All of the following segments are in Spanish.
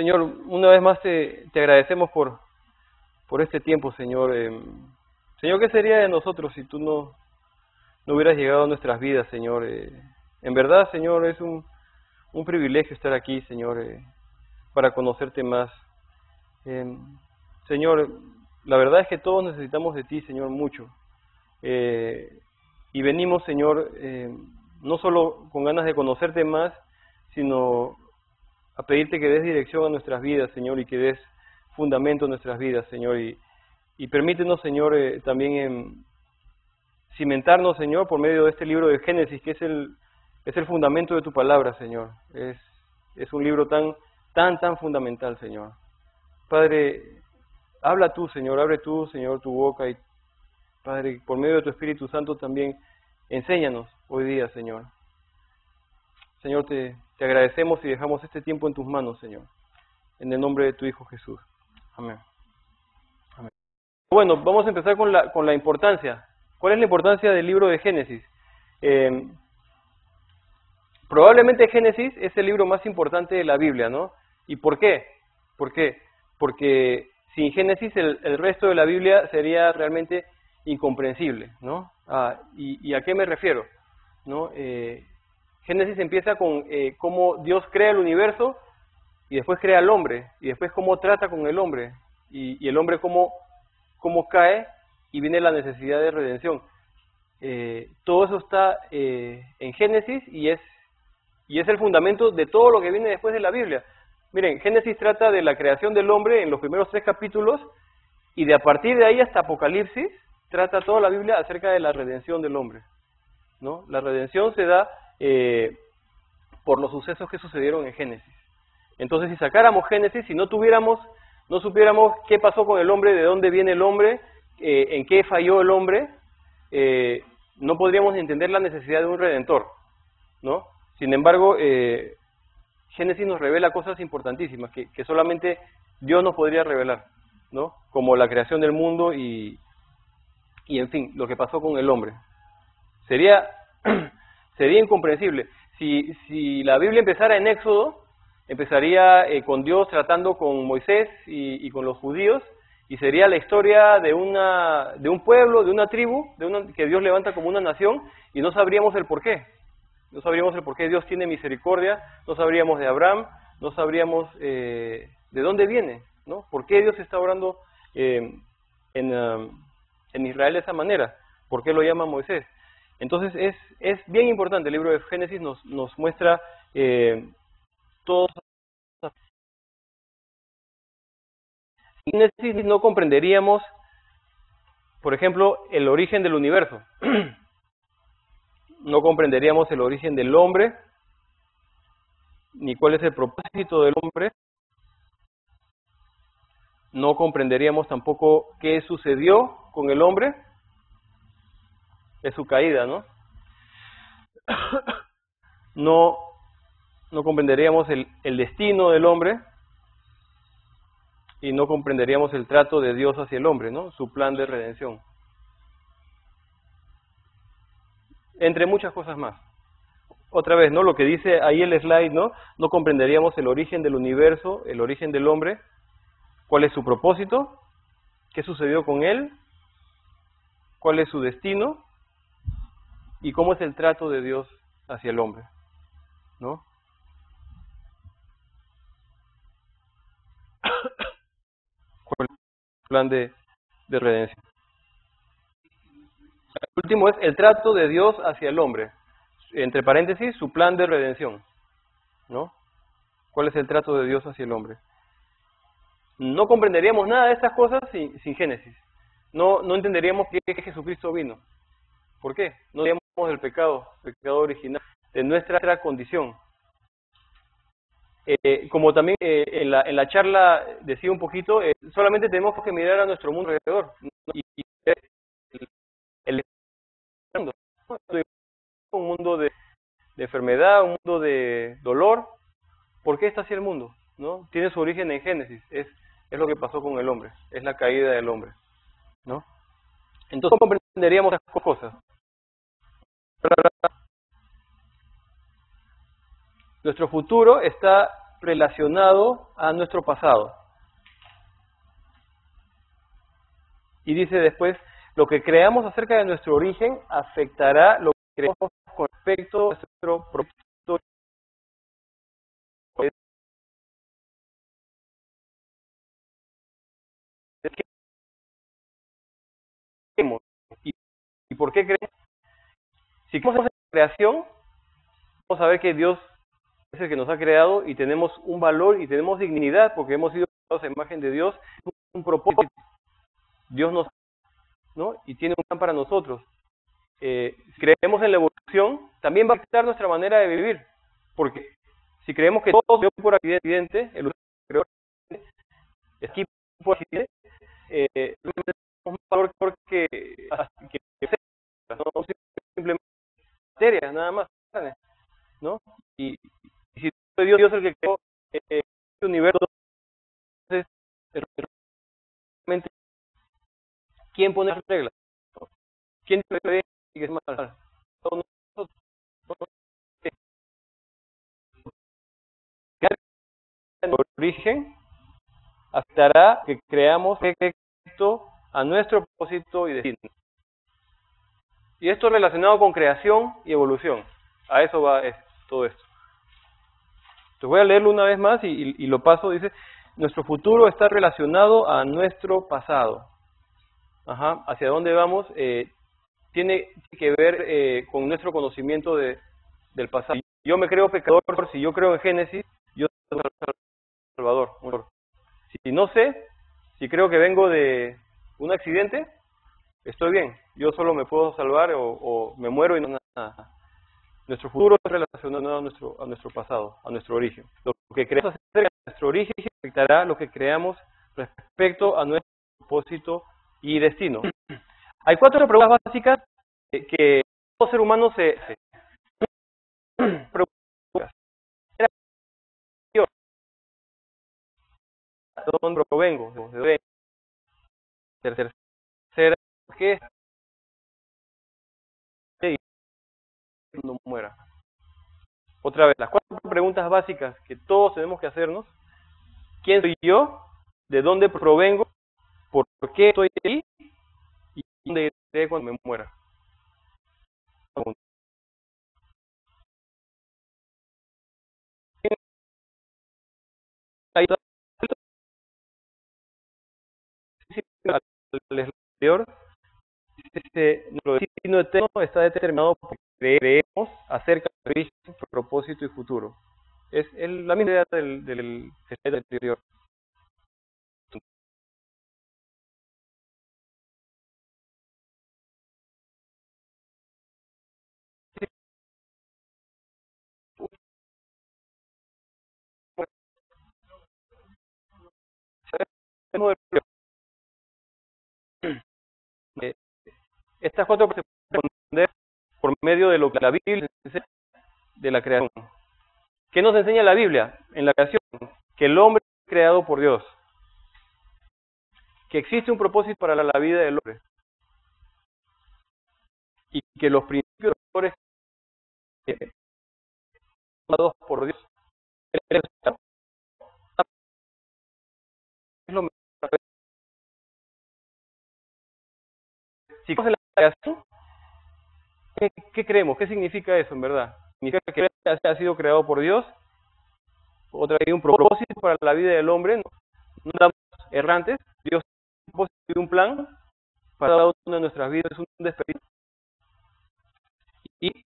Señor, una vez más te agradecemos por este tiempo, Señor. Señor, ¿qué sería de nosotros si tú no hubieras llegado a nuestras vidas, Señor? En verdad, Señor, es un privilegio estar aquí, Señor, para conocerte más. Señor, la verdad es que todos necesitamos de ti, Señor, mucho. Y venimos, Señor, no solo con ganas de conocerte más, sino a pedirte que des dirección a nuestras vidas, Señor, y que des fundamento a nuestras vidas, Señor. Y permítenos, Señor, también cimentarnos, Señor, por medio de este libro de Génesis, que es el fundamento de tu palabra, Señor. Es un libro tan fundamental, Señor. Padre, habla tú, Señor, abre tú, Señor, tu boca y, Padre, por medio de tu Espíritu Santo también, enséñanos hoy día, Señor. Señor, te agradecemos y dejamos este tiempo en tus manos, Señor. En el nombre de tu Hijo Jesús. Amén. Amén. Bueno, vamos a empezar con la importancia. ¿Cuál es la importancia del libro de Génesis? Probablemente Génesis es el libro más importante de la Biblia, ¿no? ¿Y por qué? ¿Por qué? Porque sin Génesis el resto de la Biblia sería realmente incomprensible, ¿no? ¿Y a qué me refiero? ¿No? Génesis empieza con cómo Dios crea el universo y después crea al hombre, y después cómo trata con el hombre, y el hombre cómo cae y viene la necesidad de redención. Todo eso está en Génesis y es el fundamento de todo lo que viene después de la Biblia. Miren, Génesis trata de la creación del hombre en los primeros 3 capítulos, y de a partir de ahí hasta Apocalipsis trata toda la Biblia acerca de la redención del hombre, ¿no? La redención se da por los sucesos que sucedieron en Génesis. Entonces, si sacáramos Génesis, si no supiéramos qué pasó con el hombre, de dónde viene el hombre, en qué falló el hombre, no podríamos entender la necesidad de un redentor, ¿no? Sin embargo, Génesis nos revela cosas importantísimas que solamente Dios nos podría revelar, ¿no? Como la creación del mundo y en fin, lo que pasó con el hombre. Sería incomprensible. Si la Biblia empezara en Éxodo, empezaría con Dios tratando con Moisés y con los judíos, y sería la historia de un pueblo, de una tribu, que Dios levanta como una nación, y no sabríamos el porqué. No sabríamos el porqué Dios tiene misericordia, no sabríamos de Abraham, no sabríamos de dónde viene, ¿no? ¿Por qué Dios está obrando en Israel de esa manera? ¿Por qué lo llama Moisés? Entonces es bien importante. El libro de Génesis nos muestra todo. Sin Génesis no comprenderíamos, por ejemplo, el origen del universo. No comprenderíamos el origen del hombre, ni cuál es el propósito del hombre. No comprenderíamos tampoco qué sucedió con el hombre. Es su caída, ¿no? No comprenderíamos el destino del hombre, y no comprenderíamos el trato de Dios hacia el hombre, ¿no? Su plan de redención. Entre muchas cosas más. Otra vez, ¿no? Lo que dice ahí el slide, ¿no? No comprenderíamos el origen del universo, el origen del hombre, cuál es su propósito, qué sucedió con él, cuál es su destino y cómo es el trato de Dios hacia el hombre, ¿no? ¿Cuál es el plan de redención? El último es el trato de Dios hacia el hombre, entre paréntesis, su plan de redención, ¿no? ¿Cuál es el trato de Dios hacia el hombre? No comprenderíamos nada de estas cosas sin Génesis. No entenderíamos por qué Jesucristo vino. ¿Por qué? No digamos del pecado original, de nuestra condición. Como también en la charla decía un poquito, solamente tenemos que mirar a nuestro mundo alrededor, ¿no? y el mundo, ¿no? Un mundo de enfermedad, un mundo de dolor. ¿Por qué está así el mundo? ¿No? Tiene su origen en Génesis, es lo que pasó con el hombre, es la caída del hombre, ¿no? Entonces, ¿cómo comprenderíamos estas cosas? Nuestro futuro está relacionado a nuestro pasado. Y dice después, lo que creamos acerca de nuestro origen afectará lo que creemos con respecto a nuestro propósito. ¿Y por qué creemos? Si creemos en la creación, vamos a ver que Dios es el que nos ha creado y tenemos un valor y tenemos dignidad porque hemos sido creados a imagen de Dios, un propósito. Dios nos, ¿no? Y tiene un plan para nosotros. Si creemos en la evolución, también va a afectar nuestra manera de vivir, porque si creemos que todo se dio por accidente, el creó aquí por accidente, tenemos un valor que no simplemente materia, nada más, ¿no? Y si fue Dios el que creó este universo, entonces realmente ¿quién pone las reglas? ¿Quién te ve y que es mal? Todos nosotros. En origen afectará que creamos respecto a nuestro propósito y destino. Y esto es relacionado con creación y evolución. A eso va todo esto. Te voy a leerlo una vez más y lo paso. Dice, nuestro futuro está relacionado a nuestro pasado. Ajá. ¿Hacia dónde vamos? Tiene que ver con nuestro conocimiento del pasado. Si yo me creo pecador, si yo creo en Génesis, yo soy Salvador. Si no sé, si creo que vengo de un accidente, estoy bien. Yo solo me puedo salvar o me muero y no nada. Nuestro futuro es relacionado a nuestro pasado, a nuestro origen. Lo que creemos acerca de nuestro origen afectará lo que creamos respecto a nuestro propósito y destino. Hay 4 preguntas básicas que todo ser humano se hace. ¿De dónde provengo? ¿De dónde vengo? Tercera, ¿qué es? Cuando muera. Otra vez, las 4 preguntas básicas que todos tenemos que hacernos. ¿Quién soy yo? ¿De dónde provengo? ¿Por qué estoy ahí? ¿Y dónde iré cuando me muera? Ahí al exterior, nuestro destino eterno está determinado por creemos acerca del origen, propósito y futuro. Es la misma idea del exterior. Estas 4 se pueden responder por medio de lo que la Biblia enseña de la creación. ¿Qué nos enseña la Biblia en la creación? Que el hombre es creado por Dios. Que existe un propósito para la vida del hombre. Y que los principios son dados por Dios. Es lo mejor. Si creemos en la creación, ¿qué creemos? ¿Qué significa eso en verdad? Significa que ha sido creado por Dios. Otra vez, un propósito para la vida del hombre. No estamos errantes. Dios tiene un propósito y un plan para cada una de nuestras vidas. Es un desperdicio. Y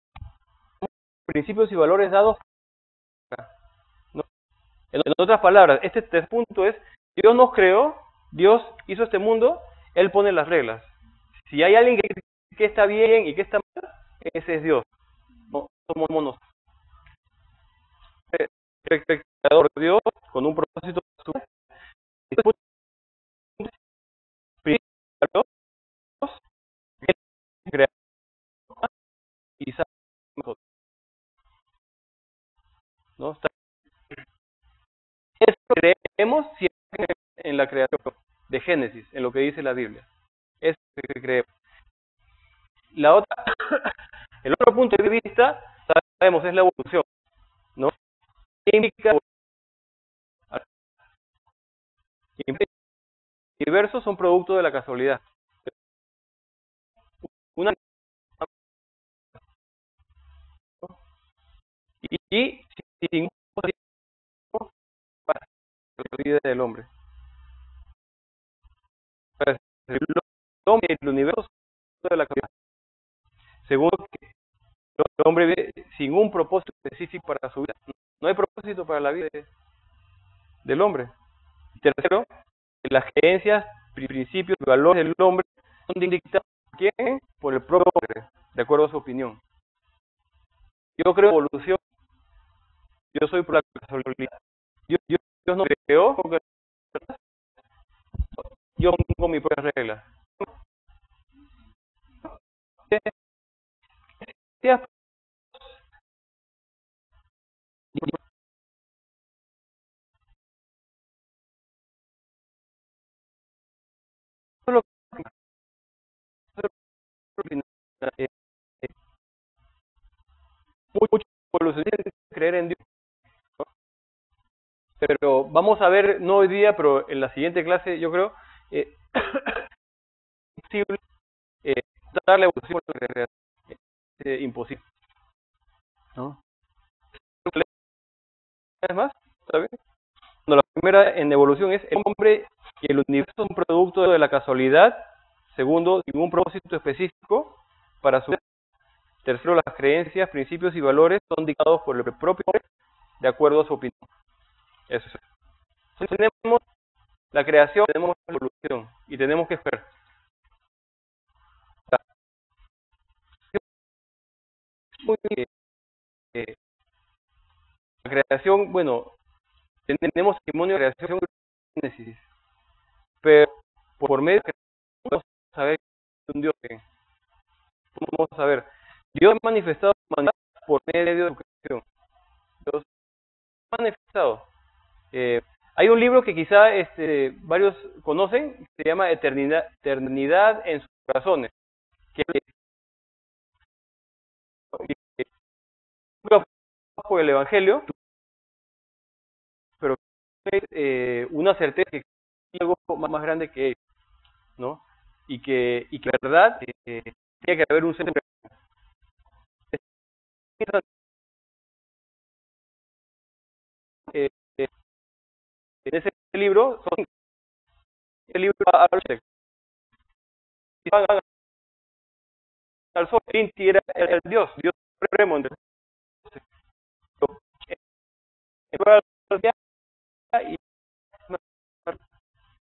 principios y valores dados. ¿No? En otras palabras, este punto es, Dios nos creó, Dios hizo este mundo, Él pone las reglas. Si hay alguien que está bien y que está mal, ese es Dios. No somos nosotros. El creador Dios con un propósito y sabe mejor, ¿no? Eso creemos siempre en la creación de Génesis, en lo que dice la Biblia. Es lo que creemos. La otra, el otro punto de vista, sabemos, es la evolución, ¿no? ¿Qué implica Universos son producto de la casualidad. Una y sin motivo para la vida del hombre. El hombre y el universo son de la casualidad. Segundo, que el hombre vive sin un propósito específico para su vida. No hay propósito para la vida del hombre. Tercero, que las creencias, principios y valores del hombre son dictados por quién, por el propio hombre, de acuerdo a su opinión. Yo creo en evolución, yo soy por la casualidad. Dios no me creó porque yo pongo mis propias reglas. Muchos evolucionistas creer en Dios, ¿no? Pero vamos a ver, no hoy día, pero en la siguiente clase, yo creo, es posible dar la evolución a la realidad. Es imposible, ¿no? ¿Es más? ¿Está bien? Bueno, la primera en evolución es el hombre y el universo son producto de la casualidad. Segundo, sin un propósito específico para su vida. Tercero, las creencias, principios y valores son dictados por el propio hombre de acuerdo a su opinión. Eso es. Entonces, tenemos la creación, tenemos la evolución y tenemos que esperar. Muy bien. La creación, bueno, tenemos testimonio de creación y Génesis, pero por medio de podemos saber que un Dios. Vamos a ver, Dios ha manifestado su humanidad por medio de su creación. Dios ha manifestado. Hay un libro que quizá varios conocen, se llama Eternidad en sus corazones, que es por el Evangelio, pero es una certeza que hay algo más grande que ellos, ¿no? Y que la verdad tiene que haber un centro. En ese libro, el libro habla de al sol, Inti era el Dios supremo,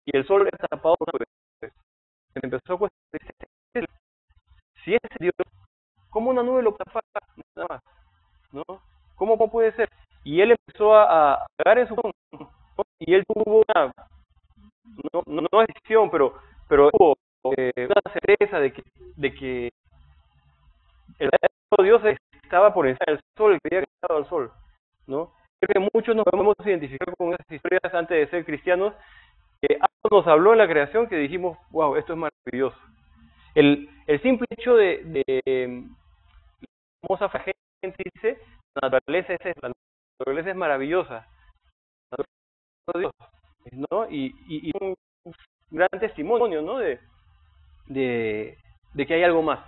y el sol está tapado por una nube. Se empezó a cuestionar si ese Dios, ¿cómo una nube lo tapa nada más? ¿No? ¿Cómo puede ser? Y él empezó a cagar en su corazón, ¿no? Y él tuvo una, no decisión, pero tuvo una certeza de que el verdadero Dios estaba por encima del sol, que había creado al sol, ¿no? Creo que muchos nos podemos identificar con esas historias antes de ser cristianos, que algo nos habló en la creación que dijimos, wow, esto es maravilloso. El simple hecho de la famosa gente dice, la naturaleza es maravillosa, la naturaleza es Dios, ¿no? Y un gran testimonio, ¿no? De que hay algo más.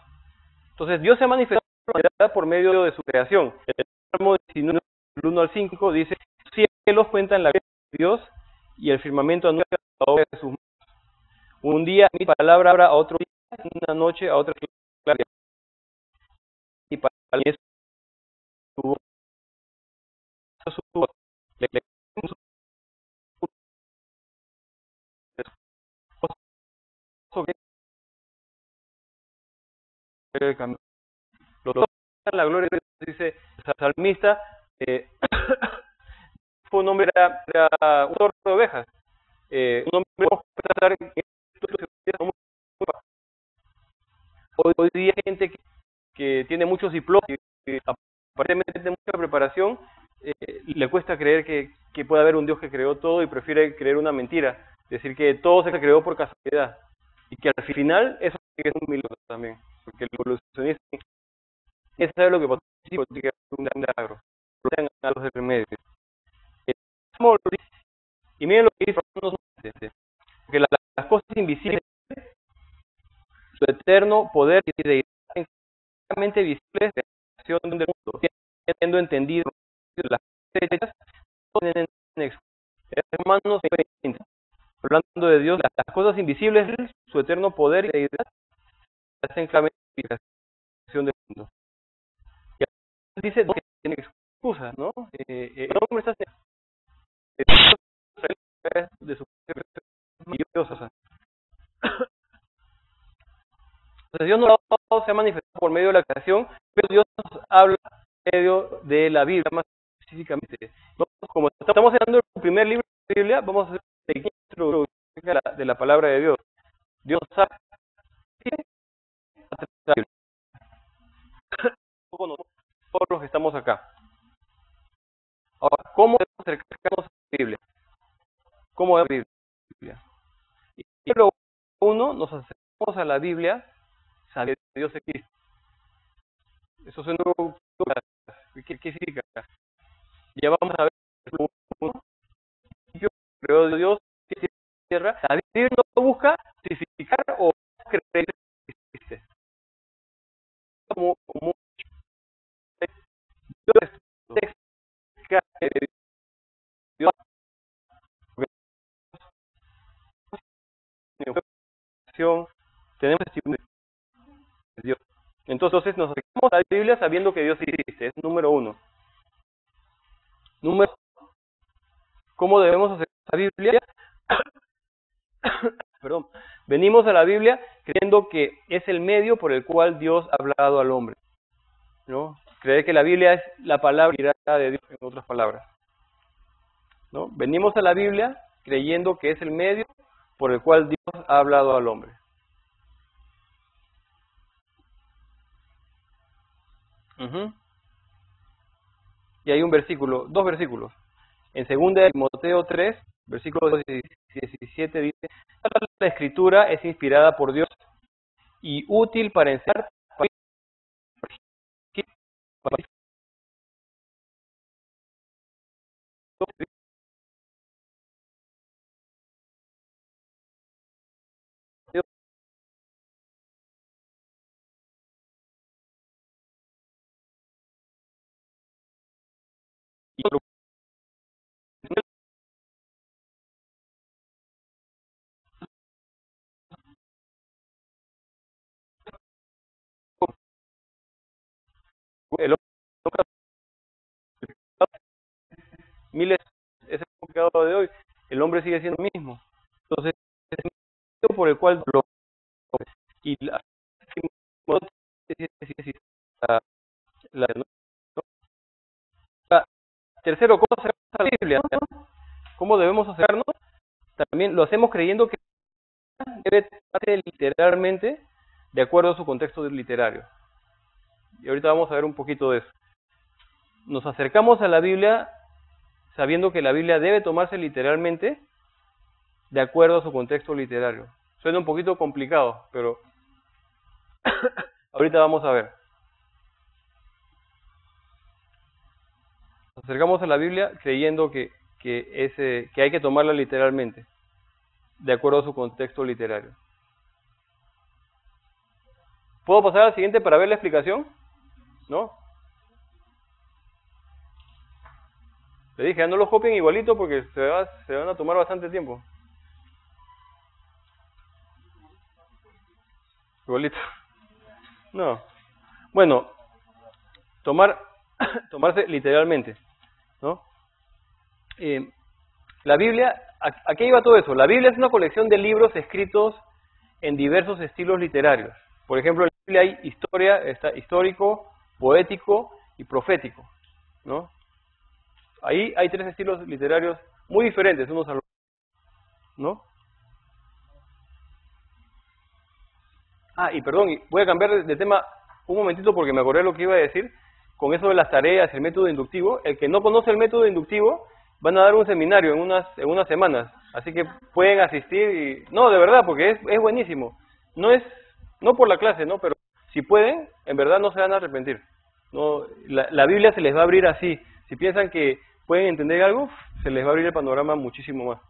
Entonces Dios se ha manifestado por medio de su creación. El Salmo 19, 1 al 5 dice, los cielos cuentan la gloria de Dios y el firmamento anuncia la obra de sus manos. Un día mi palabra a otro día, una noche a otra claridad. Y para eso tuvo su voz. Los dos la gloria de Dios, dice el salmista, fue un hombre, era un tordo de ovejas. Un hombre hoy día hay gente que tiene muchos diplomas y aparentemente tiene mucha preparación, le cuesta creer que puede haber un Dios que creó todo y prefiere creer una mentira, decir que todo se creó por casualidad y que al final eso es un milagro también, porque el evolucionista es saber lo que pasó porque es un milagro, sean a los del medio. Y miren lo que dice las cosas invisibles, su eterno poder y deidad claramente visibles de la creación del mundo, siendo entendido las fechas, tienen Romanos 20. Hablando de Dios, las cosas invisibles, su eterno poder y deidad, hacen claramente la creación del mundo. Y dice que tiene excusas, ¿no? El hombre está de su maravillosa. Entonces Dios no se ha manifestado por medio de la creación, pero Dios nos habla por medio de la Biblia más específicamente. Como estamos hablando del primer libro de la Biblia, vamos a hacer una pequeña introducción de la palabra de Dios. Dios sabe a través de la Biblia. Todos los que estamos acá. Ahora, ¿cómo debemos acercarnos a la Biblia? ¿Cómo debemos a la Biblia? Y número uno, nos acercamos a la Biblia sabiendo que Dios existe. Eso es un ¿Qué significa? Ya vamos a ver el punto 1. Creó Dios tierra. La Biblia no busca justificar o creer que existe. Como Dios tenemos testimonio de Dios. Entonces nos acercamos a la Biblia sabiendo que Dios existe. Es número uno. Número, ¿cómo debemos hacer la Biblia? Perdón. Venimos a la Biblia creyendo que es el medio por el cual Dios ha hablado al hombre, ¿no? Creer que la Biblia es la palabra de Dios, en otras palabras, ¿no? Venimos a la Biblia creyendo que es el medio por el cual Dios ha hablado al hombre. Y hay un versículo, dos versículos. En 2 de Timoteo 3, versículo 17 dice: la escritura es inspirada por Dios y útil para enseñar, el hombre miles es el pecado de hoy, el hombre sigue siendo el mismo. Entonces, es el medio por el cual lo y tercero, ¿cómo acercarnos a la Biblia? ¿Cómo debemos acercarnos? También lo hacemos creyendo que debe ser literalmente de acuerdo a su contexto literario. Y ahorita vamos a ver un poquito de eso. Nos acercamos a la Biblia sabiendo que la Biblia debe tomarse literalmente de acuerdo a su contexto literario. Suena un poquito complicado, pero ahorita vamos a ver. Nos acercamos a la Biblia creyendo que hay que tomarla literalmente, de acuerdo a su contexto literario. ¿Puedo pasar al siguiente para ver la explicación? ¿No? Le dije, ya no los copien igualito porque se van a tomar bastante tiempo. Igualito. No. Bueno, tomarse literalmente, ¿no? La Biblia, ¿a qué iba todo eso? La Biblia es una colección de libros escritos en diversos estilos literarios. Por ejemplo, en la Biblia hay historia, está histórico, poético y profético, ¿no? Ahí hay tres estilos literarios muy diferentes unos a los otros, ¿no? Y perdón, voy a cambiar de tema un momentito porque me acordé lo que iba a decir. Con eso de las tareas, el método inductivo, el que no conoce el método inductivo, van a dar un seminario en unas semanas. Así que pueden asistir y... No, de verdad, porque es buenísimo. No por la clase, ¿no? Pero si pueden, en verdad no se van a arrepentir. No, la Biblia se les va a abrir así. Si piensan que pueden entender algo, se les va a abrir el panorama muchísimo más.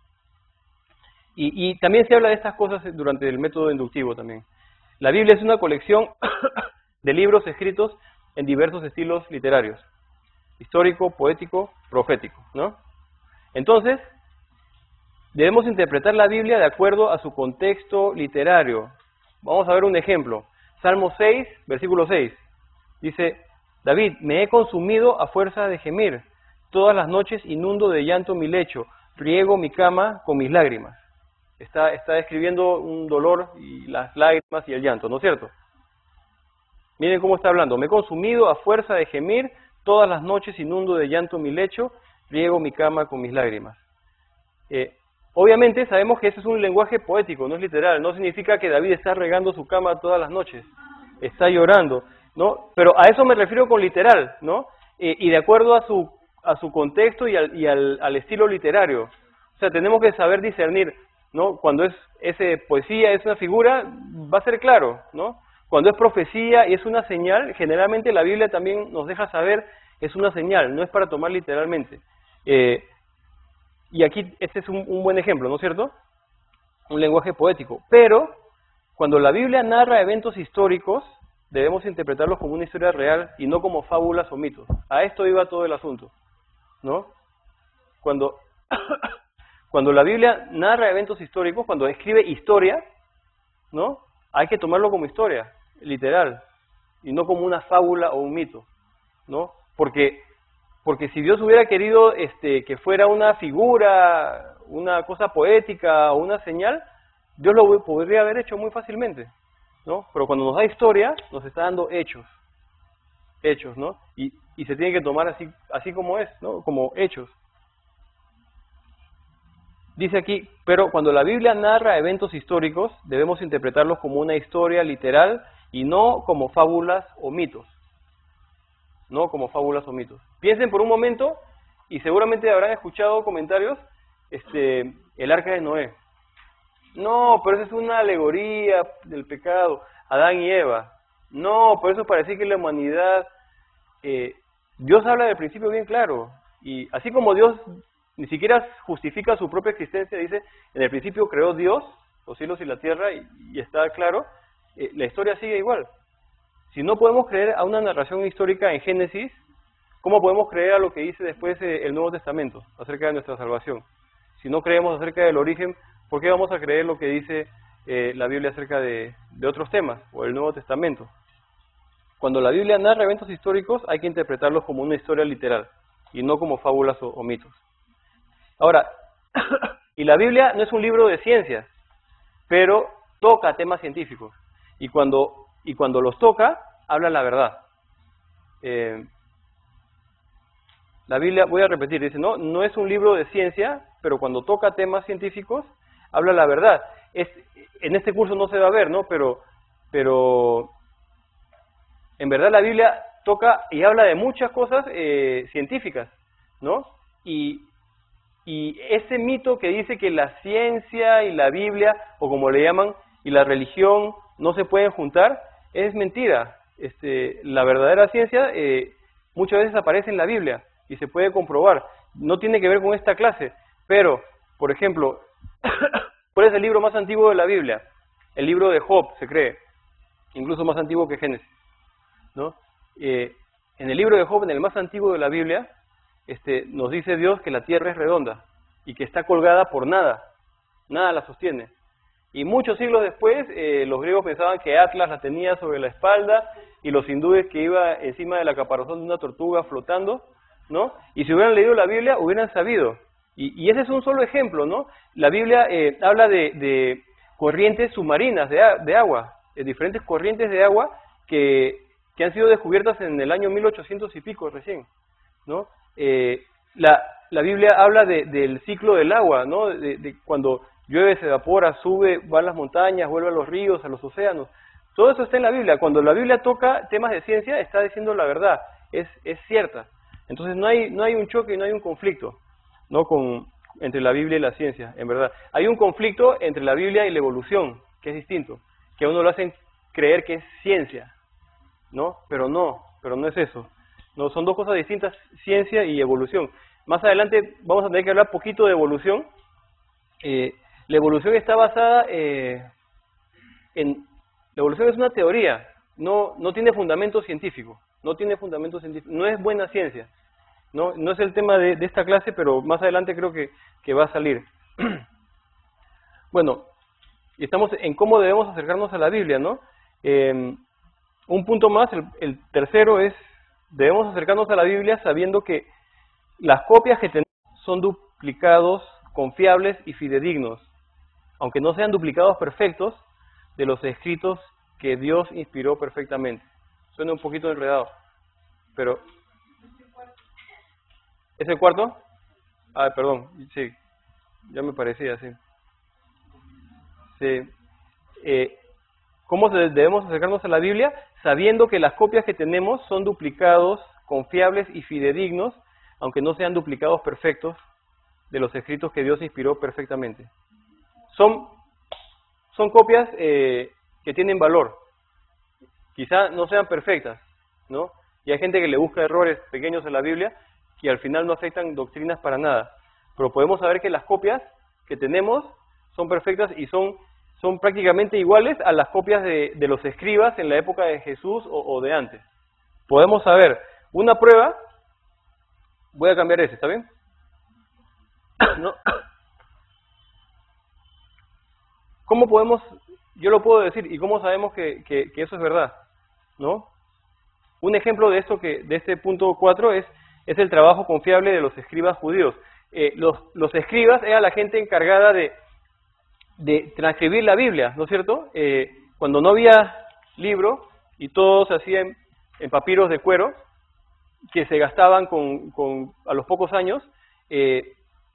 Y también se habla de estas cosas durante el método inductivo también. La Biblia es una colección de libros escritos en diversos estilos literarios: histórico, poético, profético, ¿no? Entonces, debemos interpretar la Biblia de acuerdo a su contexto literario. Vamos a ver un ejemplo. Salmo 6, versículo 6. Dice: David, me he consumido a fuerza de gemir. Todas las noches inundo de llanto mi lecho. Riego mi cama con mis lágrimas. Está describiendo un dolor y las lágrimas y el llanto, ¿no es cierto? Miren cómo está hablando. Me he consumido a fuerza de gemir. Todas las noches inundo de llanto mi lecho. Riego mi cama con mis lágrimas. Obviamente sabemos que ese es un lenguaje poético, no es literal. No significa que David está regando su cama todas las noches. Está llorando, ¿no? Pero a eso me refiero con literal, ¿no? Y de acuerdo a su contexto y al estilo literario. O sea, tenemos que saber discernir, ¿no? Cuando es poesía, es una figura, va a ser claro, ¿no? Cuando es profecía y es una señal, generalmente la Biblia también nos deja saber, es una señal, no es para tomar literalmente. Y aquí este es un buen ejemplo, ¿no es cierto? Un lenguaje poético. Pero cuando la Biblia narra eventos históricos, debemos interpretarlos como una historia real y no como fábulas o mitos. A esto iba todo el asunto, ¿no? Cuando la Biblia narra eventos históricos, cuando escribe historia, ¿no? Hay que tomarlo como historia, literal, y no como una fábula o un mito, ¿no? Porque si Dios hubiera querido que fuera una figura, una cosa poética o una señal, Dios lo podría haber hecho muy fácilmente, ¿no? Pero cuando nos da historia, nos está dando hechos, ¿no? Y se tiene que tomar así como es, ¿no? Como hechos. Dice aquí, pero cuando la Biblia narra eventos históricos, debemos interpretarlos como una historia literal y no como fábulas o mitos. No como fábulas o mitos. Piensen por un momento, y seguramente habrán escuchado comentarios, el arca de Noé. No, pero eso es una alegoría del pecado, Adán y Eva. No, por eso parece que la humanidad... Dios habla del principio bien claro, y así como Dios ni siquiera justifica su propia existencia, dice, en el principio creó Dios los cielos y la tierra, y está claro, la historia sigue igual. Si no podemos creer a una narración histórica en Génesis, ¿cómo podemos creer a lo que dice después el Nuevo Testamento acerca de nuestra salvación? Si no creemos acerca del origen, ¿por qué vamos a creer lo que dice la Biblia acerca de otros temas o el Nuevo Testamento? Cuando la Biblia narra eventos históricos, hay que interpretarlos como una historia literal y no como fábulas o mitos. Ahora, y la Biblia no es un libro de ciencias, pero toca temas científicos. Y cuando los toca, habla la verdad. La Biblia, voy a repetir, dice, no es un libro de ciencia, pero cuando toca temas científicos, habla la verdad. En este curso no se va a ver, ¿no? Pero en verdad la Biblia toca y habla de muchas cosas científicas, ¿no? Y ese mito que dice que la ciencia y la Biblia, o como le llaman, y la religión no se pueden juntar, es mentira. La verdadera ciencia muchas veces aparece en la Biblia y se puede comprobar. No tiene que ver con esta clase, pero, por ejemplo, ¿cuál es el libro más antiguo de la Biblia? El libro de Job, se cree, incluso más antiguo que Génesis, ¿no? En el libro de Job, en el más antiguo de la Biblia, nos dice Dios que la tierra es redonda y que está colgada por nada la sostiene. Y muchos siglos después, los griegos pensaban que Atlas la tenía sobre la espalda y los hindúes que iba encima de la caparazón de una tortuga flotando, ¿no? Y si hubieran leído la Biblia, hubieran sabido. Y ese es un solo ejemplo, ¿no? La Biblia habla de corrientes submarinas de agua, diferentes corrientes de agua que han sido descubiertas en el año 1800 y pico recién, ¿no? La Biblia habla del ciclo del agua, ¿no? De cuando llueve, se evapora, sube, va a las montañas, vuelve a los ríos, a los océanos. Todo eso está en la Biblia. Cuando la Biblia toca temas de ciencia, está diciendo la verdad, es cierta. Entonces no hay un choque y no hay un conflicto, ¿no? Entre la Biblia y la ciencia, en verdad. Hay un conflicto entre la Biblia y la evolución, que es distinto, que a uno lo hacen creer que es ciencia, ¿no? Pero no es eso. No, son dos cosas distintas, ciencia y evolución. Más adelante vamos a tener que hablar poquito de evolución, La evolución está basada la evolución es una teoría, no tiene fundamento científico, no es buena ciencia, no es el tema de esta clase, pero más adelante creo que va a salir. Bueno, y estamos en cómo debemos acercarnos a la Biblia, ¿no? Un punto más, el tercero es, debemos acercarnos a la Biblia sabiendo que las copias que tenemos son duplicados confiables y fidedignos, aunque no sean duplicados perfectos de los escritos que Dios inspiró perfectamente. Suena un poquito enredado, pero... ¿Es el cuarto? Ah, perdón, sí, ya me parecía, sí. Sí. ¿Cómo debemos acercarnos a la Biblia? Sabiendo que las copias que tenemos son duplicados, confiables y fidedignos, aunque no sean duplicados perfectos de los escritos que Dios inspiró perfectamente. Son copias que tienen valor. Quizá no sean perfectas, ¿no? Y hay gente que le busca errores pequeños en la Biblia que al final no afectan doctrinas para nada. Pero podemos saber que las copias que tenemos son perfectas y son prácticamente iguales a las copias de los escribas en la época de Jesús o de antes. Podemos saber una prueba, voy a cambiar ese, ¿está bien? ¿No? ¿Cómo podemos, yo lo puedo decir, y cómo sabemos que eso es verdad? ¿No? Un ejemplo de esto de este punto 4 es el trabajo confiable de los escribas judíos. Los escribas era la gente encargada de transcribir la Biblia, ¿no es cierto? Cuando no había libro y todo se hacía en papiros de cuero, que se gastaban a los pocos años,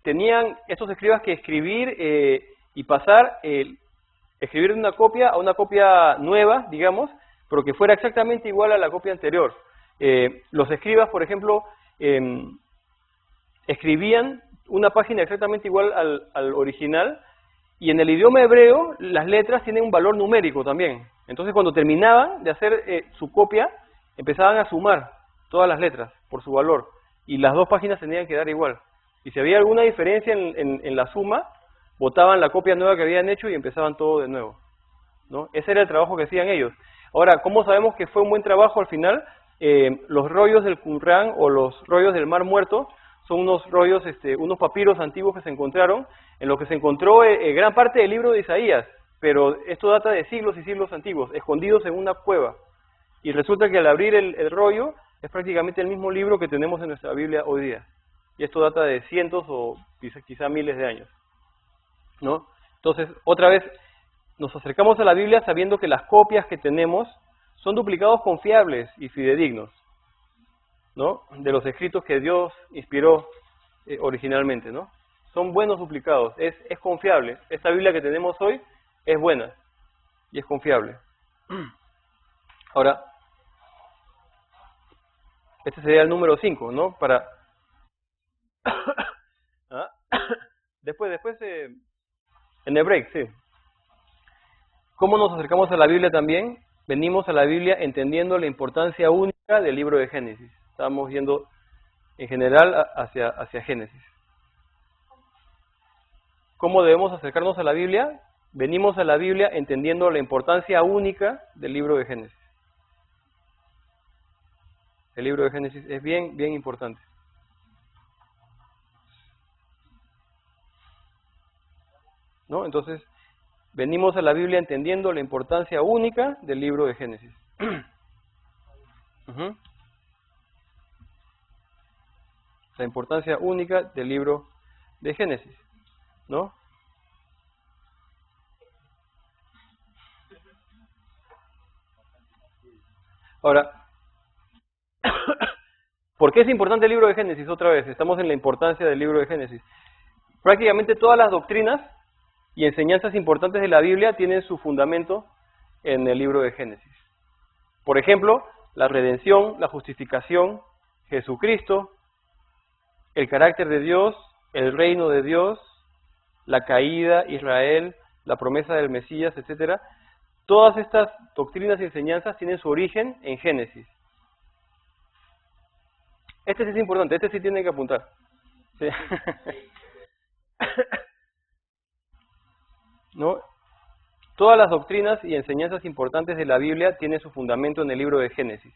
tenían estos escribas que escribir y pasar, escribir de una copia a una copia nueva, digamos, pero que fuera exactamente igual a la copia anterior. Los escribas, por ejemplo, escribían una página exactamente igual al original, y en el idioma hebreo las letras tienen un valor numérico también. Entonces cuando terminaban de hacer su copia, empezaban a sumar todas las letras por su valor, y las dos páginas tenían que dar igual. Y si había alguna diferencia en la suma, botaban la copia nueva que habían hecho y empezaban todo de nuevo, ¿no? Ese era el trabajo que hacían ellos. Ahora, ¿cómo sabemos que fue un buen trabajo al final? Los rollos del Qumrán o los rollos del Mar Muerto son unos rollos, unos papiros antiguos que se encontraron, en los que se encontró gran parte del libro de Isaías, pero esto data de siglos y siglos antiguos, escondidos en una cueva. Y resulta que al abrir el rollo, es prácticamente el mismo libro que tenemos en nuestra Biblia hoy día. Y esto data de cientos o quizá miles de años, ¿no? Entonces, otra vez, nos acercamos a la Biblia sabiendo que las copias que tenemos son duplicados confiables y fidedignos, ¿no? De los escritos que Dios inspiró originalmente, ¿no? Son buenos duplicados, es confiable. Esta Biblia que tenemos hoy es buena y es confiable. Ahora, este sería el número 5, ¿no? ¿Ah? Después, en el break, sí. ¿Cómo nos acercamos a la Biblia también? Venimos a la Biblia entendiendo la importancia única del libro de Génesis. Estamos yendo en general hacia Génesis. ¿Cómo debemos acercarnos a la Biblia? Venimos a la Biblia entendiendo la importancia única del libro de Génesis. El libro de Génesis es bien, bien importante. ¿No? Entonces, venimos a la Biblia entendiendo la importancia única del libro de Génesis. La importancia única del libro de Génesis, ¿no? Ahora, ¿por qué es importante el libro de Génesis? Otra vez, estamos en la importancia del libro de Génesis. Prácticamente todas las doctrinas y enseñanzas importantes de la Biblia tienen su fundamento en el libro de Génesis. Por ejemplo, la redención, la justificación, Jesucristo, el carácter de Dios, el reino de Dios, la caída, Israel, la promesa del Mesías, etcétera. Todas estas doctrinas y enseñanzas tienen su origen en Génesis. Este sí es importante, este sí tienen que apuntar. Sí. ¿no? Todas las doctrinas y enseñanzas importantes de la Biblia tienen su fundamento en el libro de Génesis.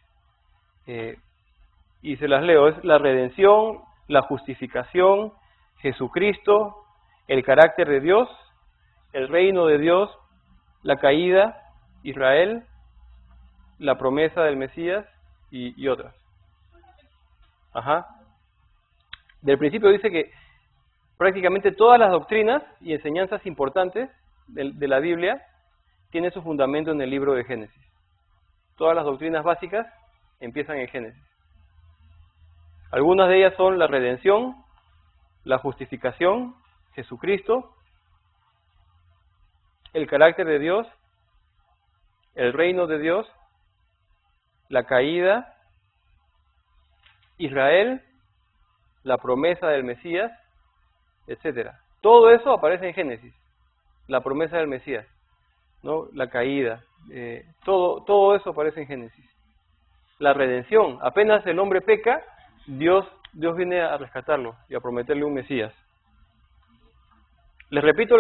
Y se las leo, es la redención, la justificación, Jesucristo, el carácter de Dios, el reino de Dios, la caída, Israel, la promesa del Mesías y otras. Ajá. Del principio dice que prácticamente todas las doctrinas y enseñanzas importantes de la Biblia tienen su fundamento en el libro de Génesis. Todas las doctrinas básicas empiezan en Génesis. Algunas de ellas son la redención, la justificación, Jesucristo, el carácter de Dios, el reino de Dios, la caída, Israel, la promesa del Mesías, etcétera. Todo eso aparece en Génesis, la promesa del Mesías, ¿no? La caída, todo eso aparece en Génesis. La redención, apenas el hombre peca, Dios viene a rescatarlo y a prometerle un Mesías. Les repito,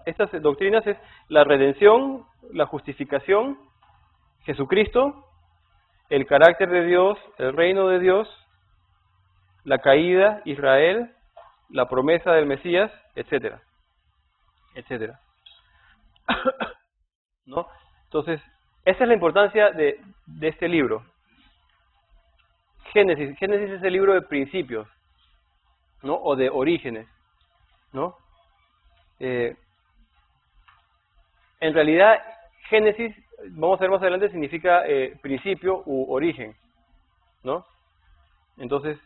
estas doctrinas es la redención, la justificación, Jesucristo, el carácter de Dios, el reino de Dios, la caída, Israel, la promesa del Mesías, etcétera, etcétera. ¿No? Entonces, esa es la importancia de este libro. Génesis es el libro de principios, ¿no? O de orígenes, ¿no? En realidad, Génesis, vamos a ver más adelante, significa principio u origen, ¿no? Entonces,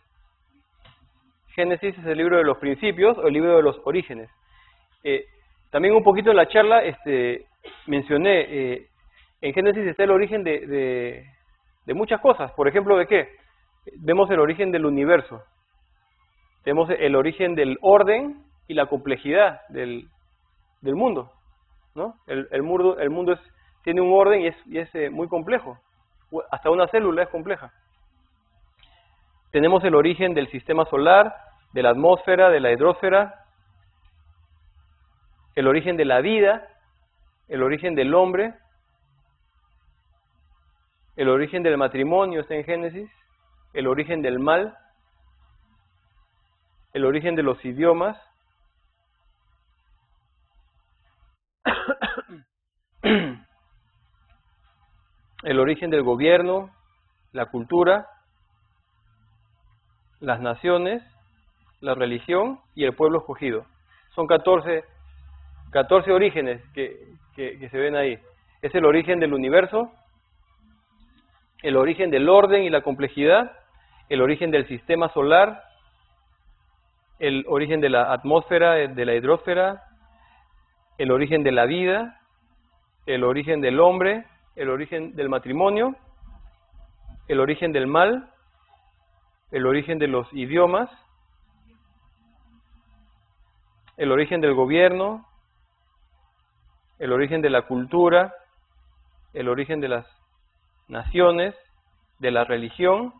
Génesis es el libro de los principios o el libro de los orígenes. También un poquito en la charla mencioné, en Génesis está el origen de muchas cosas. Por ejemplo, ¿de qué? Vemos el origen del universo. Vemos el origen del orden y la complejidad del mundo, ¿no? El mundo tiene un orden y es muy complejo. Hasta una célula es compleja. Tenemos el origen del sistema solar, de la atmósfera, de la hidrosfera, el origen de la vida, el origen del hombre, el origen del matrimonio está en Génesis, el origen del mal, el origen de los idiomas, el origen del gobierno, la cultura, las naciones, la religión y el pueblo escogido. Son 14 orígenes que se ven ahí. Es el origen del universo, el origen del orden y la complejidad, el origen del sistema solar, el origen de la atmósfera, de la hidrosfera, el origen de la vida, el origen del hombre, el origen del matrimonio, el origen del mal, el origen de los idiomas, el origen del gobierno, el origen de la cultura, el origen de las naciones, de la religión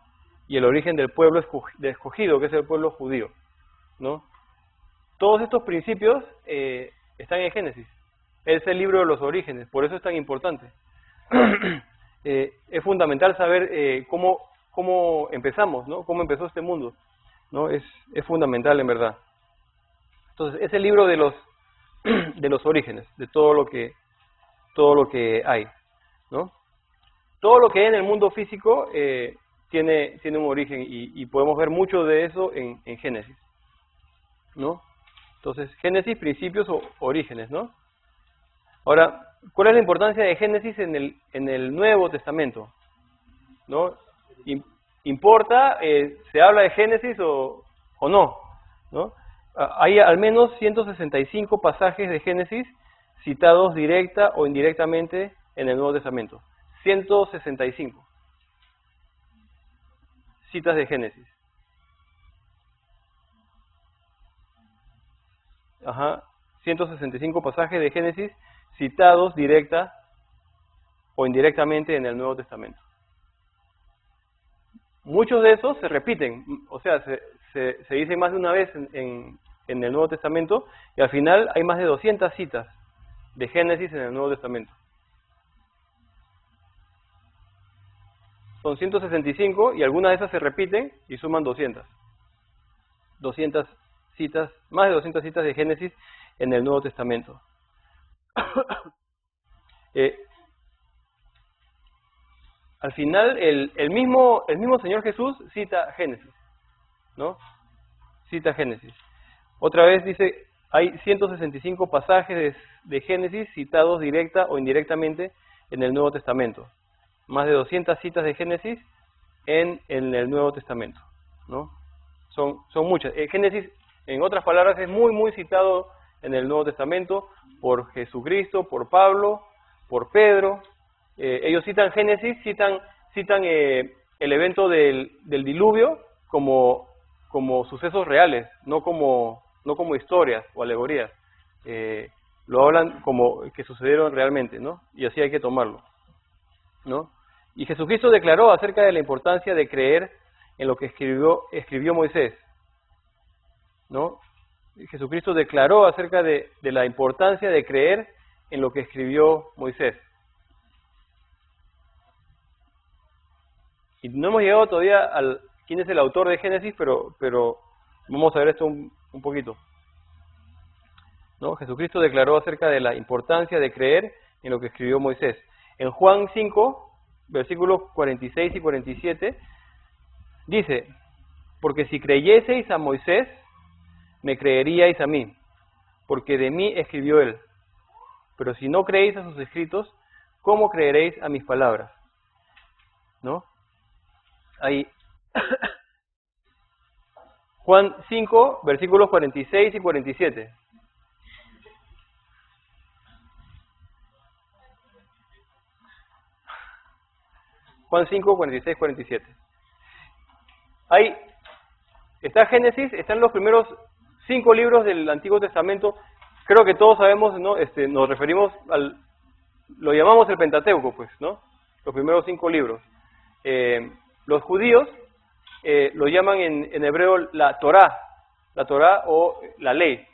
y el origen del pueblo escogido, que es el pueblo judío, ¿no? Todos estos principios están en Génesis. Es el libro de los orígenes, por eso es tan importante. Es fundamental saber cómo empezamos, ¿no? Cómo empezó este mundo, ¿no? Es fundamental en verdad. Entonces, es el libro de los orígenes, de todo lo que hay, ¿no? Todo lo que hay en el mundo físico tiene un origen y podemos ver mucho de eso en Génesis, ¿no? Entonces, Génesis, principios o orígenes, ¿no? Ahora, ¿cuál es la importancia de Génesis en el Nuevo Testamento? ¿No? ¿Importa? ¿Se habla de Génesis o no? ¿No? Hay al menos 165 pasajes de Génesis citados directa o indirectamente en el Nuevo Testamento. 165 citas de Génesis. Ajá, 165 pasajes de Génesis citados directa o indirectamente en el Nuevo Testamento. Muchos de esos se repiten, o sea, se dicen más de una vez en el Nuevo Testamento, y al final hay más de 200 citas de Génesis en el Nuevo Testamento. Son 165 y algunas de esas se repiten y suman 200. 200 citas, más de 200 citas de Génesis en el Nuevo Testamento. Al final, el mismo Señor Jesús cita Génesis, ¿no? Cita Génesis. Otra vez dice, hay 165 pasajes de Génesis citados directa o indirectamente en el Nuevo Testamento. Más de 200 citas de Génesis en el Nuevo Testamento, ¿no? Son muchas. Génesis, en otras palabras, es muy citado en el Nuevo Testamento por Jesucristo, por Pablo, por Pedro. Ellos citan Génesis, citan el evento del diluvio como sucesos reales, no como historias o alegorías. Lo hablan como que sucedieron realmente, ¿no? Y así hay que tomarlo, ¿no? Y Jesucristo declaró acerca de la importancia de creer en lo que escribió Moisés, ¿no? Jesucristo declaró acerca de la importancia de creer en lo que escribió Moisés. Y no hemos llegado todavía al quién es el autor de Génesis, pero vamos a ver esto un poquito, ¿no? Jesucristo declaró acerca de la importancia de creer en lo que escribió Moisés. En Juan 5, versículos 46 y 47, dice, porque si creyeseis a Moisés, me creeríais a mí, porque de mí escribió él. Pero si no creéis a sus escritos, ¿cómo creeréis a mis palabras? ¿No? Ahí. Juan 5, versículos 46 y 47. Juan 5, 46, 47. Ahí está Génesis, están los primeros 5 libros del Antiguo Testamento. Creo que todos sabemos, ¿no? Nos referimos lo llamamos el Pentateuco, pues, ¿no? Los primeros 5 libros. Los judíos lo llaman en hebreo la Torá o la ley,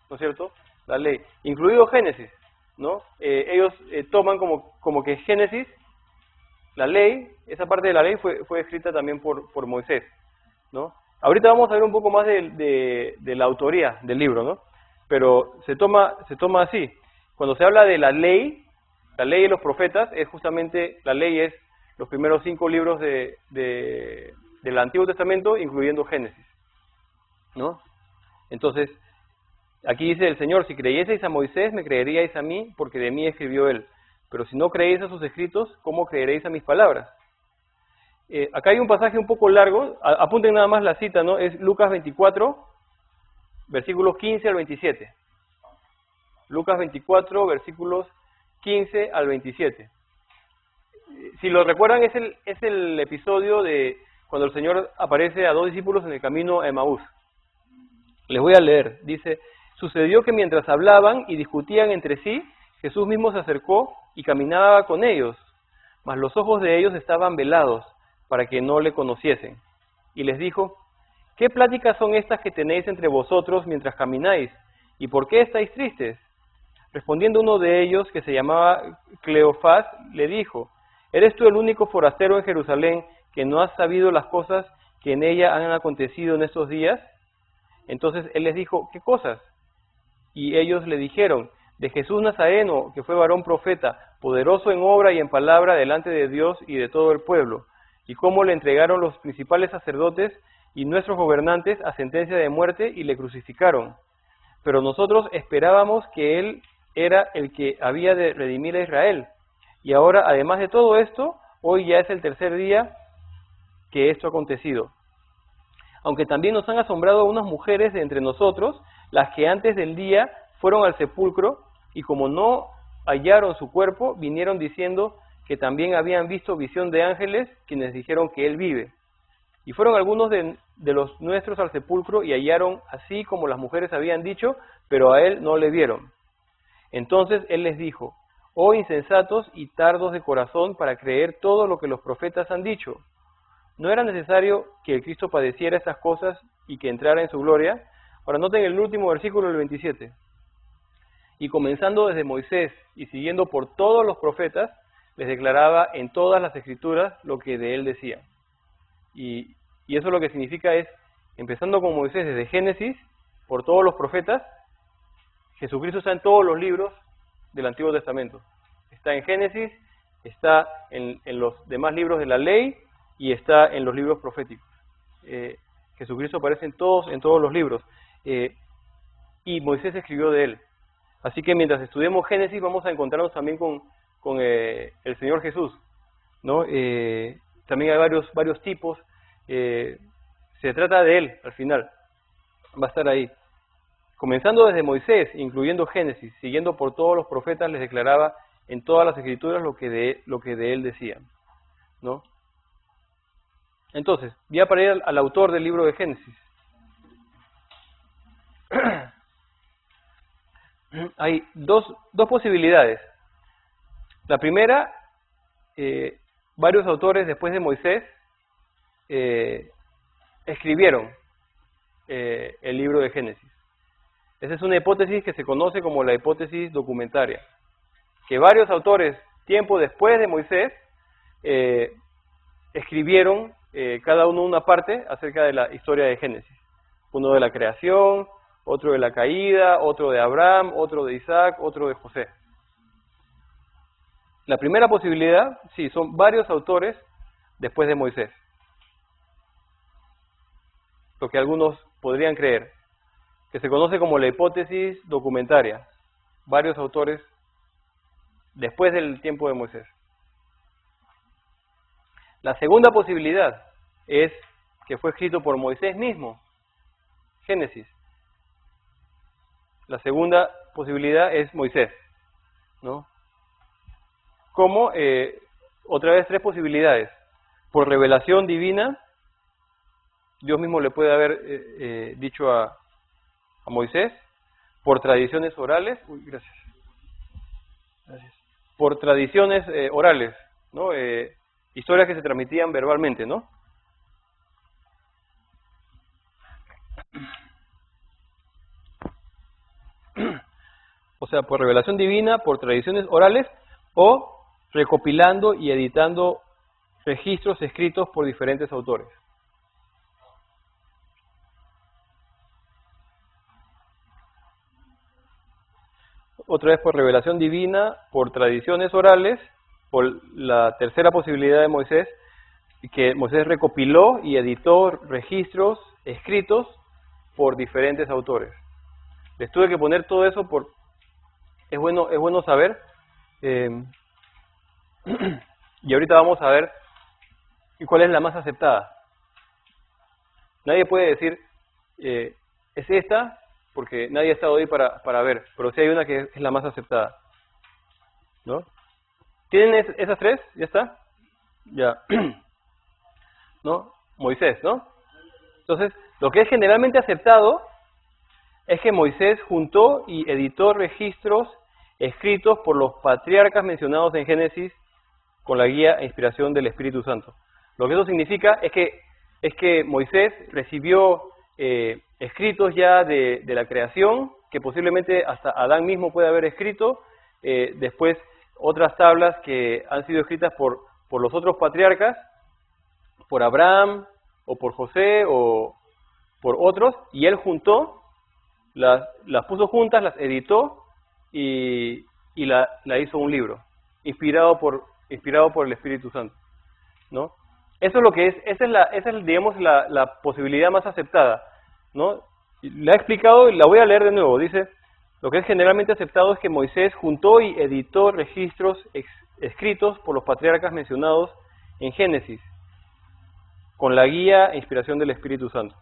¿no es cierto? La ley, incluido Génesis, ¿no? Ellos toman como que Génesis, la ley, esa parte de la ley fue escrita también por Moisés, ¿no? Ahorita vamos a ver un poco más de la autoría del libro, ¿no? Pero se toma así. Cuando se habla de la ley y los profetas, es justamente, la ley es los primeros 5 libros del Antiguo Testamento, incluyendo Génesis, ¿no? Entonces, aquí dice el Señor, si creyeseis a Moisés, me creeríais a mí, porque de mí escribió él. Pero si no creéis a sus escritos, ¿cómo creeréis a mis palabras? Acá hay un pasaje un poco largo, apunten nada más la cita, ¿no? Es Lucas 24, versículos 15 al 27. Lucas 24, versículos 15 al 27. Si lo recuerdan, es el episodio de cuando el Señor aparece a 2 discípulos en el camino a Emaús. Les voy a leer. Dice, sucedió que mientras hablaban y discutían entre sí, Jesús mismo se acercó y caminaba con ellos, mas los ojos de ellos estaban velados, para que no le conociesen. Y les dijo, ¿qué pláticas son estas que tenéis entre vosotros mientras camináis? ¿Y por qué estáis tristes? Respondiendo uno de ellos, que se llamaba Cleofás, le dijo, ¿eres tú el único forastero en Jerusalén que no has sabido las cosas que en ella han acontecido en estos días? Entonces él les dijo, ¿qué cosas? Y ellos le dijeron, de Jesús Nazareno, que fue varón profeta, poderoso en obra y en palabra delante de Dios y de todo el pueblo, y cómo le entregaron los principales sacerdotes y nuestros gobernantes a sentencia de muerte y le crucificaron. Pero nosotros esperábamos que él era el que había de redimir a Israel. Y ahora, además de todo esto, hoy ya es el 3er día que esto ha acontecido. Aunque también nos han asombrado unas mujeres de entre nosotros, las que antes del día fueron al sepulcro, y como no hallaron su cuerpo, vinieron diciendo que también habían visto visión de ángeles, quienes dijeron que él vive. Y fueron algunos de los nuestros al sepulcro, y hallaron así como las mujeres habían dicho, pero a él no le vieron. Entonces él les dijo, oh insensatos y tardos de corazón para creer todo lo que los profetas han dicho. ¿No era necesario que el Cristo padeciera estas cosas y que entrara en su gloria? Ahora noten el último versículo, el 27. Y comenzando desde Moisés y siguiendo por todos los profetas, les declaraba en todas las escrituras lo que de él decía. Y eso lo que significa es, empezando con Moisés desde Génesis, por todos los profetas, Jesucristo está en todos los libros del Antiguo Testamento. Está en Génesis, está en los demás libros de la ley y está en los libros proféticos. Jesucristo aparece en todos los libros. Y Moisés escribió de él. Así que mientras estudiemos Génesis vamos a encontrarnos también con el Señor Jesús, ¿no? También hay varios tipos. Se trata de él al final. Va a estar ahí. Comenzando desde Moisés, incluyendo Génesis, siguiendo por todos los profetas, les declaraba en todas las escrituras lo que de él decían, ¿no? Entonces, ya para ir al autor del libro de Génesis. Hay dos posibilidades. La primera, varios autores después de Moisés escribieron el libro de Génesis. Esa es una hipótesis que se conoce como la hipótesis documentaria. Que varios autores, tiempo después de Moisés, escribieron cada uno una parte acerca de la historia de Génesis. Uno de la creación, otro de la caída, otro de Abraham, otro de Isaac, otro de José. La primera posibilidad, sí, son varios autores después de Moisés. Lo que algunos podrían creer, que se conoce como la hipótesis documentaria. Varios autores después del tiempo de Moisés. La segunda posibilidad es que fue escrito por Moisés mismo, Génesis. La segunda posibilidad es Moisés, ¿no? Como, otra vez, tres posibilidades. Por revelación divina, Dios mismo le puede haber dicho a Moisés. Por tradiciones orales, gracias. Por tradiciones orales, ¿no? Historias que se transmitían verbalmente, ¿no? O sea, por revelación divina, por tradiciones orales, o recopilando y editando registros escritos por diferentes autores. Otra vez por revelación divina, por tradiciones orales, por la tercera posibilidad de Moisés, que Moisés recopiló y editó registros escritos por diferentes autores. Les tuve que poner todo eso es bueno saber. Y ahorita vamos a ver cuál es la más aceptada. Nadie puede decir es esta, porque nadie ha estado ahí para ver, pero sí hay una que es la más aceptada, ¿no? ¿Tienen esas tres? ¿Ya está? Ya. ¿No? Moisés, ¿no? Entonces, lo que es generalmente aceptado es que Moisés juntó y editó registros escritos por los patriarcas mencionados en Génesis con la guía e inspiración del Espíritu Santo. Lo que eso significa es que Moisés recibió escritos ya de la creación, que posiblemente hasta Adán mismo puede haber escrito, después otras tablas que han sido escritas por los otros patriarcas, por Abraham, o por José, o por otros, y él juntó, las puso juntas, las editó, y la hizo un libro, inspirado por el Espíritu Santo, ¿no? Eso es lo que es, esa es digamos, la posibilidad más aceptada, ¿no? La he explicado y la voy a leer de nuevo. Dice, lo que es generalmente aceptado es que Moisés juntó y editó registros escritos por los patriarcas mencionados en Génesis, con la guía e inspiración del Espíritu Santo,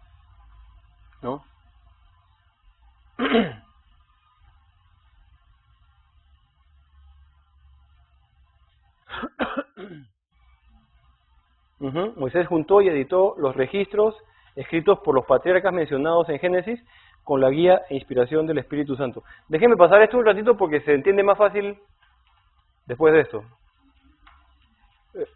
¿no? Moisés juntó y editó los registros escritos por los patriarcas mencionados en Génesis con la guía e inspiración del Espíritu Santo. Déjenme pasar esto un ratito porque se entiende más fácil después de esto.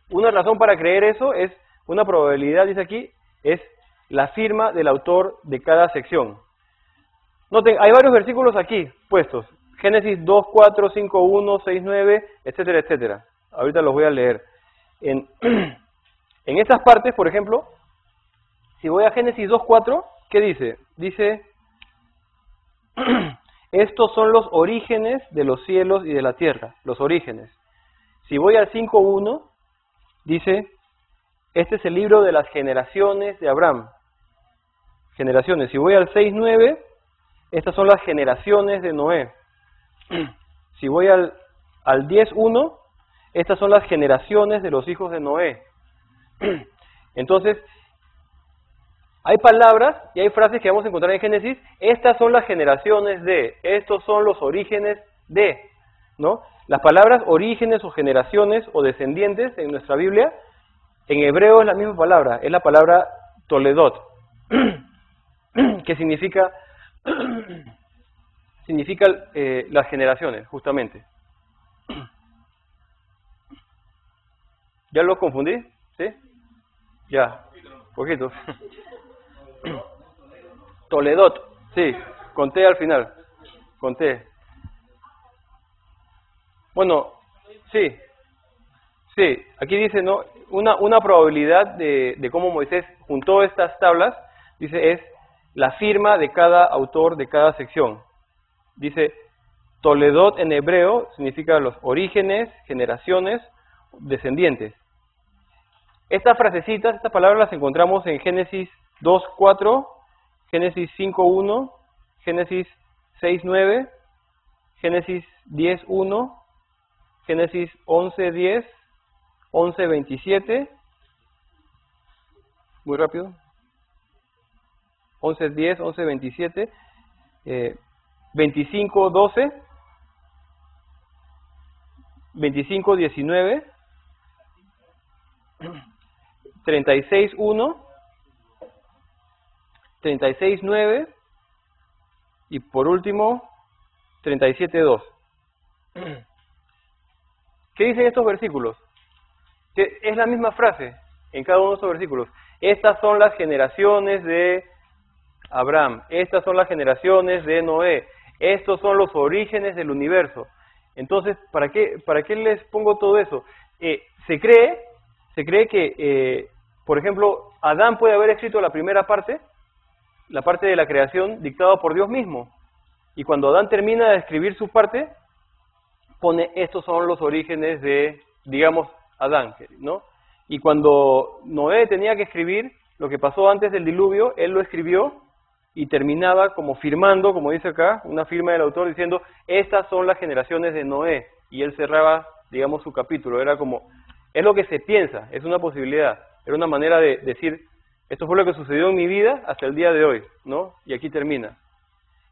Una razón para creer eso es, una probabilidad, dice aquí, es la firma del autor de cada sección. Noten, hay varios versículos aquí puestos. Génesis 2, 4, 5, 1, 6, 9, etcétera, etcétera. Ahorita los voy a leer. En estas partes, por ejemplo, si voy a Génesis 2, 4, ¿qué dice? Dice, estos son los orígenes de los cielos y de la tierra, los orígenes. Si voy al 5, 1, dice, este es el libro de las generaciones de Abraham. Generaciones. Si voy al 6, 9, estas son las generaciones de Noé. Si voy al 10, 1, estas son las generaciones de los hijos de Noé. Entonces, hay palabras y hay frases que vamos a encontrar en Génesis. Estas son las generaciones de, estos son los orígenes de, ¿no? Las palabras orígenes o generaciones o descendientes en nuestra Biblia, en hebreo es la misma palabra, es la palabra toledot, que significa las generaciones, justamente. ¿Ya lo confundí? ¿Sí? Ya, poquito. Toledot, sí, conté al final, conté. Bueno, sí, aquí dice, ¿no? Una probabilidad de cómo Moisés juntó estas tablas, dice, es la firma de cada autor de cada sección. Dice, Toledot en hebreo significa los orígenes, generaciones, descendientes. Estas frasecitas, estas palabras las encontramos en Génesis 2, 4, Génesis 5, 1, Génesis 6, 9, Génesis 10, 1, Génesis 11, 10, 11, 27, muy rápido, 11, 10, 11, 27, 25, 12, 25, 19, 36, 1, 36, 9 y por último 37, 2. ¿Qué dicen estos versículos? Que es la misma frase en cada uno de estos versículos. Estas son las generaciones de Abraham, estas son las generaciones de Noé, estos son los orígenes del universo. Entonces, ¿para qué les pongo todo eso? Se cree que, por ejemplo, Adán puede haber escrito la primera parte, la parte de la creación dictada por Dios mismo. Y cuando Adán termina de escribir su parte, pone, estos son los orígenes de, digamos, Adán, ¿no? Y cuando Noé tenía que escribir lo que pasó antes del diluvio, él lo escribió y terminaba como firmando, como dice acá, una firma del autor diciendo, estas son las generaciones de Noé. Y él cerraba, digamos, su capítulo. Era como, es lo que se piensa, es una posibilidad. Era una manera de decir, esto fue lo que sucedió en mi vida hasta el día de hoy, ¿no? Y aquí termina.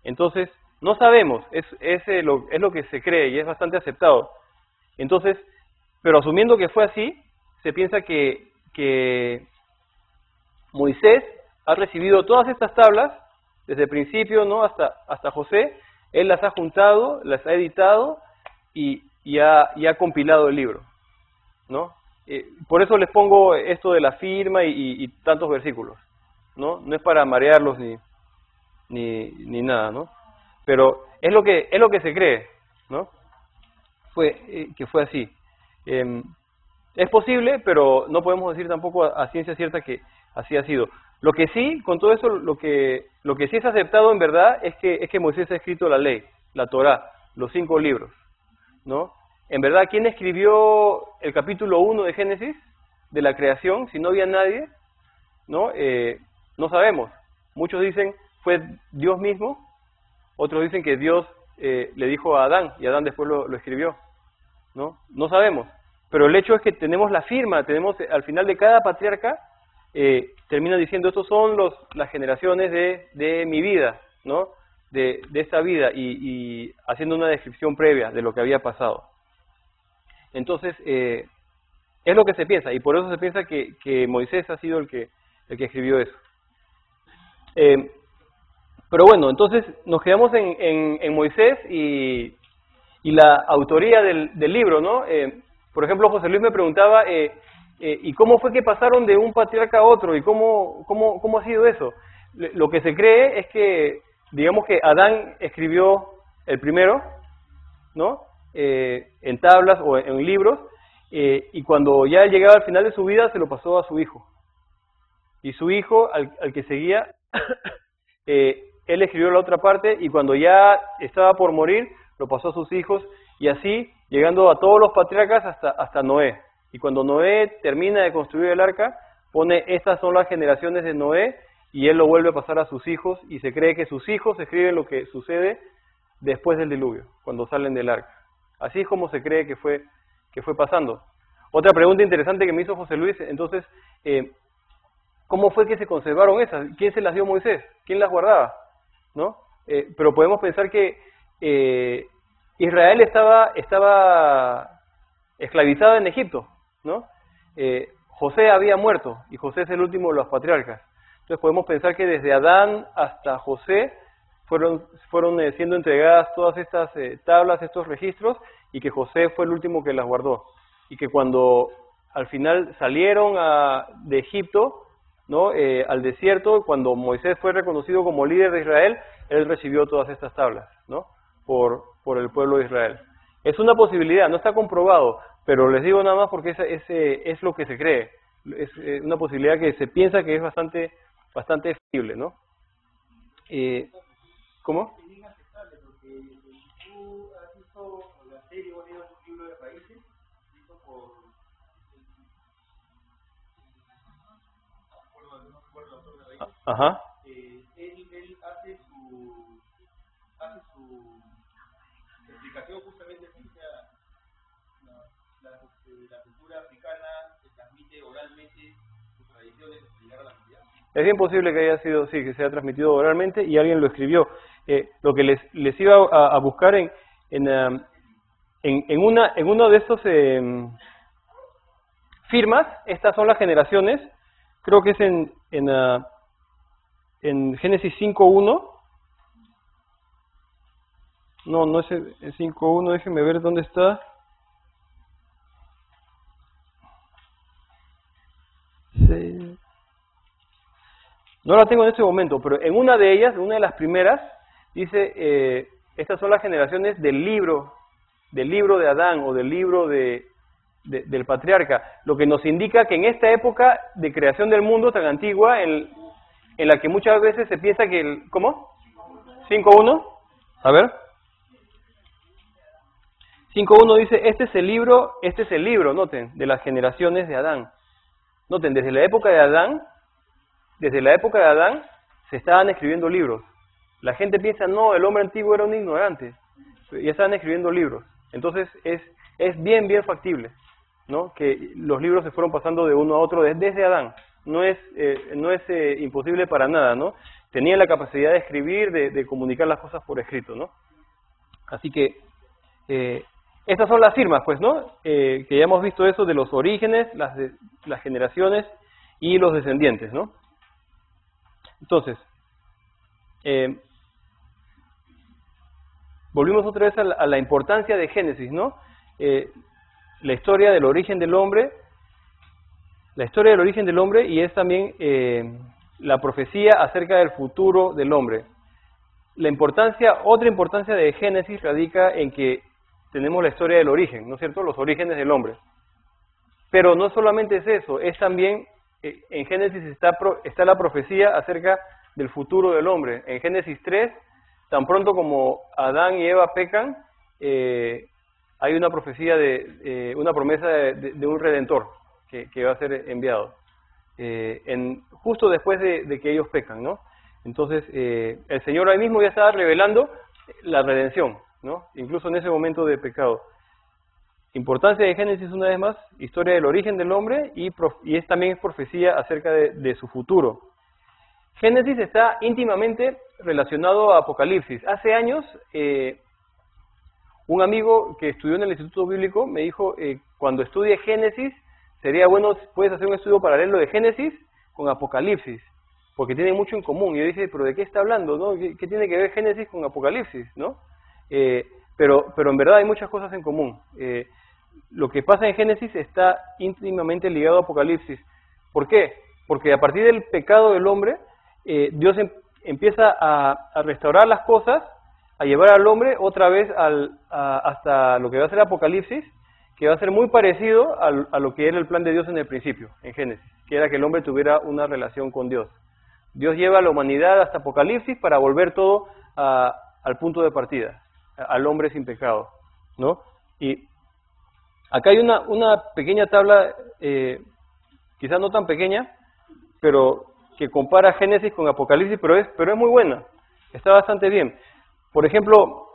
Entonces, no sabemos, es lo que se cree y es bastante aceptado. Entonces, pero asumiendo que fue así, se piensa que Moisés ha recibido todas estas tablas, desde el principio, ¿no? hasta José, él las ha juntado, las ha editado y ha compilado el libro, ¿no? Por eso les pongo esto de la firma y tantos versículos, ¿no? No es para marearlos ni nada, ¿no? Pero es lo que se cree, ¿no? Que fue así. Es posible, pero no podemos decir tampoco a ciencia cierta que así ha sido. Lo que sí, con todo eso, lo que sí es aceptado en verdad es que Moisés ha escrito la ley, la Torá, los 5 libros, ¿no? En verdad, ¿quién escribió el capítulo 1 de Génesis, de la creación, si no había nadie? ¿No? No sabemos. Muchos dicen fue Dios mismo, otros dicen que Dios le dijo a Adán y Adán después lo escribió, ¿no? No sabemos. Pero el hecho es que tenemos la firma, tenemos al final de cada patriarca, termina diciendo, estos son las generaciones de mi vida, ¿no? De esta vida y haciendo una descripción previa de lo que había pasado. Entonces, es lo que se piensa, y por eso se piensa que Moisés ha sido el que escribió eso. Pero bueno, entonces nos quedamos en Moisés y la autoría del libro, ¿no? Por ejemplo, José Luis me preguntaba, ¿y cómo fue que pasaron de un patriarca a otro? ¿Y cómo ha sido eso? Lo que se cree es que digamos que Adán escribió el primero, ¿no? En tablas o en libros, y cuando ya llegaba al final de su vida se lo pasó a su hijo. Y su hijo, al que seguía, él escribió la otra parte, y cuando ya estaba por morir, lo pasó a sus hijos, y así, llegando a todos los patriarcas hasta Noé. Y cuando Noé termina de construir el arca, pone, estas son las generaciones de Noé, y él lo vuelve a pasar a sus hijos, y se cree que sus hijos escriben lo que sucede después del diluvio, cuando salen del arca. Así es como se cree que fue pasando. Otra pregunta interesante que me hizo José Luis, entonces, ¿cómo fue que se conservaron esas? ¿Quién se las dio a Moisés? ¿Quién las guardaba? ¿No? Pero podemos pensar que Israel estaba esclavizada en Egipto, ¿no? José había muerto, y José es el último de los patriarcas. Entonces podemos pensar que desde Adán hasta José fueron siendo entregadas todas estas tablas, estos registros, y que José fue el último que las guardó. Y que cuando al final salieron de Egipto, ¿no? Al desierto, cuando Moisés fue reconocido como líder de Israel, él recibió todas estas tablas, ¿no? Por el pueblo de Israel. Es una posibilidad, no está comprobado, pero les digo nada más porque es lo que se cree. Es una posibilidad que se piensa que es bastante factible, ¿no? ¿Cómo? Ajá. Él hace su explicación justamente así, o sea, la cultura africana se transmite oralmente sus tradiciones hasta llegar a la actualidad. Es bien posible que haya sido, sí, que se haya transmitido oralmente y alguien lo escribió. Lo que les iba a buscar en uno de estos firmas, estas son las generaciones, creo que es en Génesis 5.1. No es el 5.1, déjenme ver dónde está. No la tengo en este momento, pero en una de ellas, una de las primeras, dice, estas son las generaciones del libro de Adán o del libro del patriarca, lo que nos indica que en esta época de creación del mundo tan antigua, en la que muchas veces se piensa que ¿cómo? 5.1, a ver. 5.1 dice, este es el libro, noten, de las generaciones de Adán. Noten, desde la época de Adán se estaban escribiendo libros. La gente piensa, no, el hombre antiguo era un ignorante. Ya estaban escribiendo libros. Entonces es bien factible, ¿no? Que los libros se fueron pasando de uno a otro desde Adán. No es imposible para nada, ¿no? Tenían la capacidad de escribir, de comunicar las cosas por escrito, ¿no? Así que estas son las firmas, pues, ¿no? Que ya hemos visto eso de los orígenes, las generaciones y los descendientes, ¿no? Entonces, volvimos otra vez a la importancia de Génesis, ¿no? La historia del origen del hombre, y es también la profecía acerca del futuro del hombre. Otra importancia de Génesis radica en que tenemos la historia del origen, ¿no es cierto? Los orígenes del hombre. Pero no solamente es eso, es también, en Génesis está la profecía acerca del futuro del hombre. En Génesis 3, tan pronto como Adán y Eva pecan, hay una profecía una promesa de un redentor que va a ser enviado, justo después de que ellos pecan, ¿no? Entonces, el Señor ahí mismo ya estaba revelando la redención, ¿no? Incluso en ese momento de pecado. Importancia de Génesis, una vez más, historia del origen del hombre y también es profecía acerca de su futuro. Génesis está íntimamente relacionado a Apocalipsis. Hace años, un amigo que estudió en el Instituto Bíblico me dijo, cuando estudie Génesis, sería bueno, puedes hacer un estudio paralelo de Génesis con Apocalipsis, porque tienen mucho en común. Y yo dije, ¿pero de qué está hablando, no? ¿Qué tiene que ver Génesis con Apocalipsis, no? Pero en verdad hay muchas cosas en común. Lo que pasa en Génesis está íntimamente ligado a Apocalipsis. ¿Por qué? Porque a partir del pecado del hombre, Dios empieza a restaurar las cosas, a llevar al hombre otra vez hasta lo que va a ser Apocalipsis, que va a ser muy parecido a lo que era el plan de Dios en el principio, en Génesis, que era que el hombre tuviera una relación con Dios. Dios lleva a la humanidad hasta Apocalipsis para volver todo al punto de partida, al hombre sin pecado, ¿no? Y acá hay una pequeña tabla, quizás no tan pequeña, pero que compara Génesis con Apocalipsis, pero es muy buena, está bastante bien. Por ejemplo,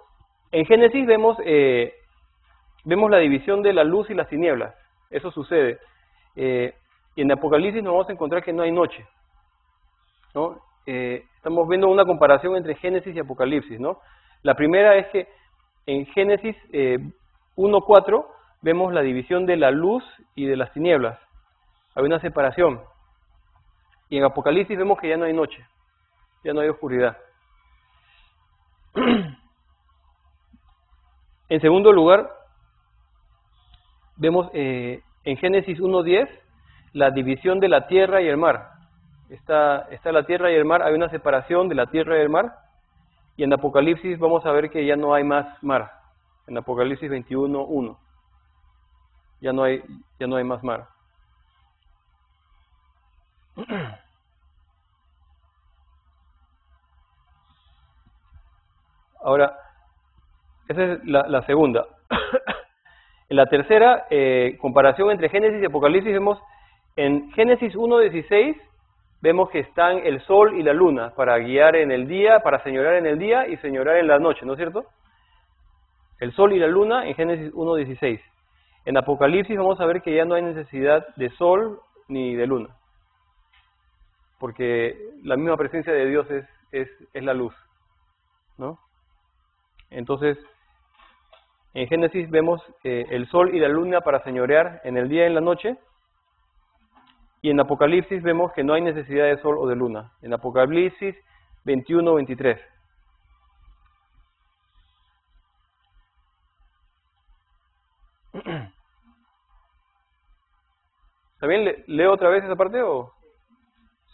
en Génesis vemos la división de la luz y las tinieblas, eso sucede. Y en Apocalipsis nos vamos a encontrar que no hay noche, ¿no? Estamos viendo una comparación entre Génesis y Apocalipsis, ¿no? La primera es que en Génesis 1:4 vemos la división de la luz y de las tinieblas, hay una separación. Y en Apocalipsis vemos que ya no hay noche, ya no hay oscuridad. En segundo lugar, vemos en Génesis 1:10 la división de la tierra y el mar. Está la tierra y el mar, hay una separación de la tierra y el mar. Y en Apocalipsis vamos a ver que ya no hay más mar. En Apocalipsis 21:1 ya no hay más mar. Ahora, esa es la segunda. En la tercera, comparación entre Génesis y Apocalipsis, vemos en Génesis 1:16, vemos que están el sol y la luna para guiar en el día, para señorar en el día y señorar en la noche, ¿no es cierto? El sol y la luna en Génesis 1:16. En Apocalipsis vamos a ver que ya no hay necesidad de sol ni de luna, porque la misma presencia de Dios es la luz, ¿no? Entonces, en Génesis vemos el sol y la luna para señorear en el día y en la noche, y en Apocalipsis vemos que no hay necesidad de sol o de luna. En Apocalipsis 21:23. ¿Está bien? ¿Leo otra vez esa parte? ¿O?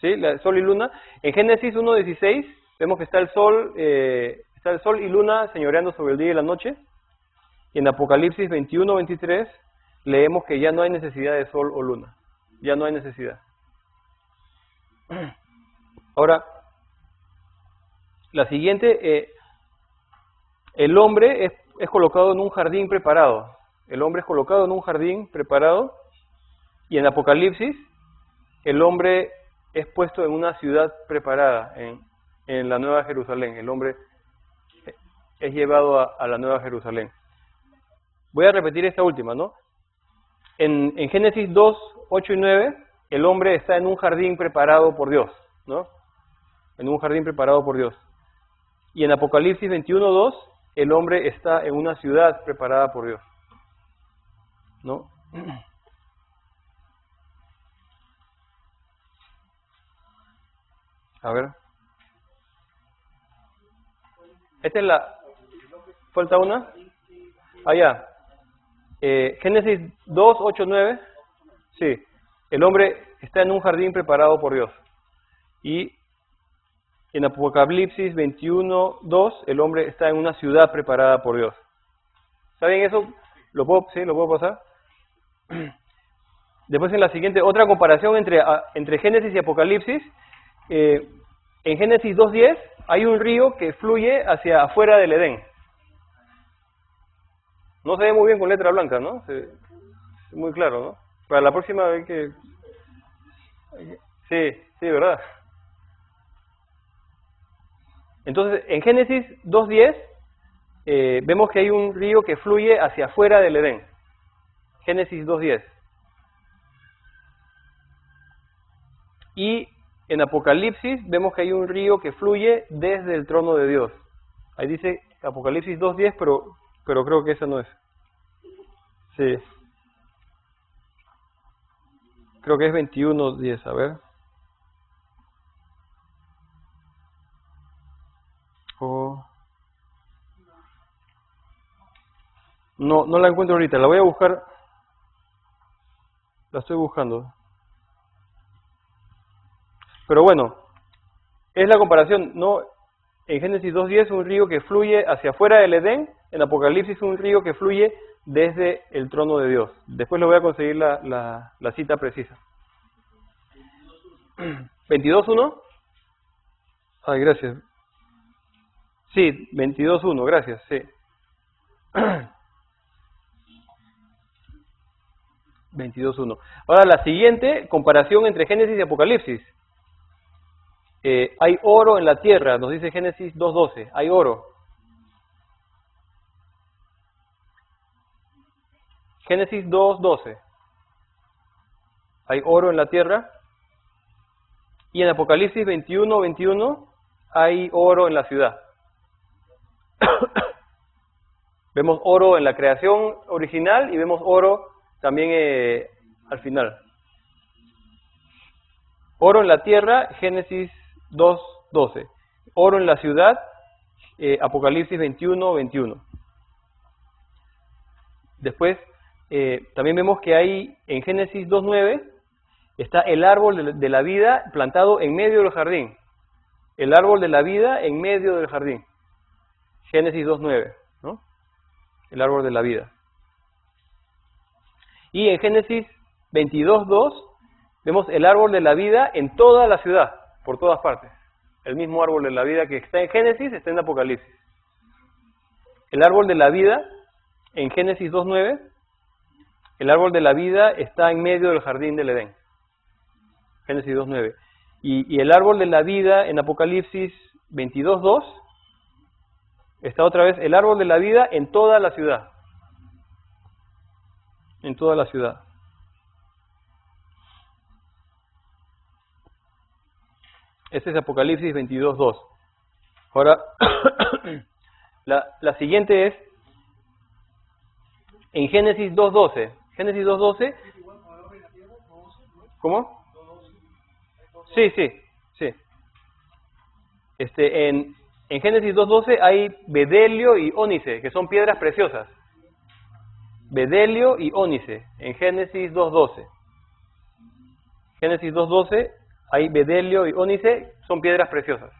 ¿Sí? Sol y luna. En Génesis 1:16 vemos que está el sol y luna señoreando sobre el día y la noche. Y en Apocalipsis 21:23 leemos que ya no hay necesidad de sol o luna. Ya no hay necesidad. Ahora, la siguiente, el hombre es colocado en un jardín preparado. El hombre es colocado en un jardín preparado. Y en Apocalipsis, el hombre es puesto en una ciudad preparada, en la Nueva Jerusalén. El hombre es llevado a la Nueva Jerusalén. Voy a repetir esta última, ¿no? En Génesis 2:8 y 9, el hombre está en un jardín preparado por Dios, ¿no? En un jardín preparado por Dios. Y en Apocalipsis 21:2, el hombre está en una ciudad preparada por Dios, ¿no? A ver. Esta es la... ¿Falta una? Ah, ya. Génesis 2:8, 9. Sí. El hombre está en un jardín preparado por Dios. Y en Apocalipsis 21:2, el hombre está en una ciudad preparada por Dios. ¿Saben eso? ¿Lo puedo pasar? Después en la siguiente, otra comparación entre Génesis y Apocalipsis. En Génesis 2:10 hay un río que fluye hacia afuera del Edén. No se ve muy bien con letra blanca, ¿no? Es muy claro, ¿no? Para la próxima vez que... Sí, ¿verdad? Entonces, en Génesis 2:10 vemos que hay un río que fluye hacia afuera del Edén. Génesis 2:10. Y en Apocalipsis vemos que hay un río que fluye desde el trono de Dios. Ahí dice Apocalipsis 2:10, pero creo que esa no es. Sí. Creo que es 21:10, a ver. No la encuentro ahorita, la voy a buscar. La estoy buscando. Pero bueno, Es la comparación, ¿no? En Génesis 2.10 un río que fluye hacia afuera del Edén, en Apocalipsis un río que fluye desde el trono de Dios. Después le voy a conseguir la cita precisa. 22.1. Ay, gracias. Sí, 22.1, gracias, sí. 22.1. Ahora la siguiente, comparación entre Génesis y Apocalipsis. Hay oro en la tierra, nos dice Génesis 2.12, hay oro. Génesis 2.12. Hay oro en la tierra. Y en Apocalipsis 21.21 hay oro en la ciudad. Vemos oro en la creación original y vemos oro también al final. Oro en la tierra, Génesis 2.12. Oro en la ciudad, Apocalipsis 21.21. Después, también vemos que hay en Génesis 2.9 está el árbol de la vida plantado en medio del jardín. El árbol de la vida en medio del jardín. Génesis 2.9, ¿no? El árbol de la vida. Y en Génesis 22.2 vemos el árbol de la vida en toda la ciudad, por todas partes. El mismo árbol de la vida que está en Génesis está en Apocalipsis. El árbol de la vida en Génesis 2.9, el árbol de la vida está en medio del jardín del Edén. Génesis 2.9. Y el árbol de la vida en Apocalipsis 22.2 está otra vez el árbol de la vida en toda la ciudad. En toda la ciudad. Este es Apocalipsis 22.2. Ahora, la siguiente es en Génesis 2.12. Génesis 2.12. ¿Cómo? Sí. En Génesis 2.12 hay bedelio y ónice, que son piedras preciosas. Bedelio y ónice, en Génesis 2.12. Génesis 2.12 hay bedelio y ónice, son piedras preciosas.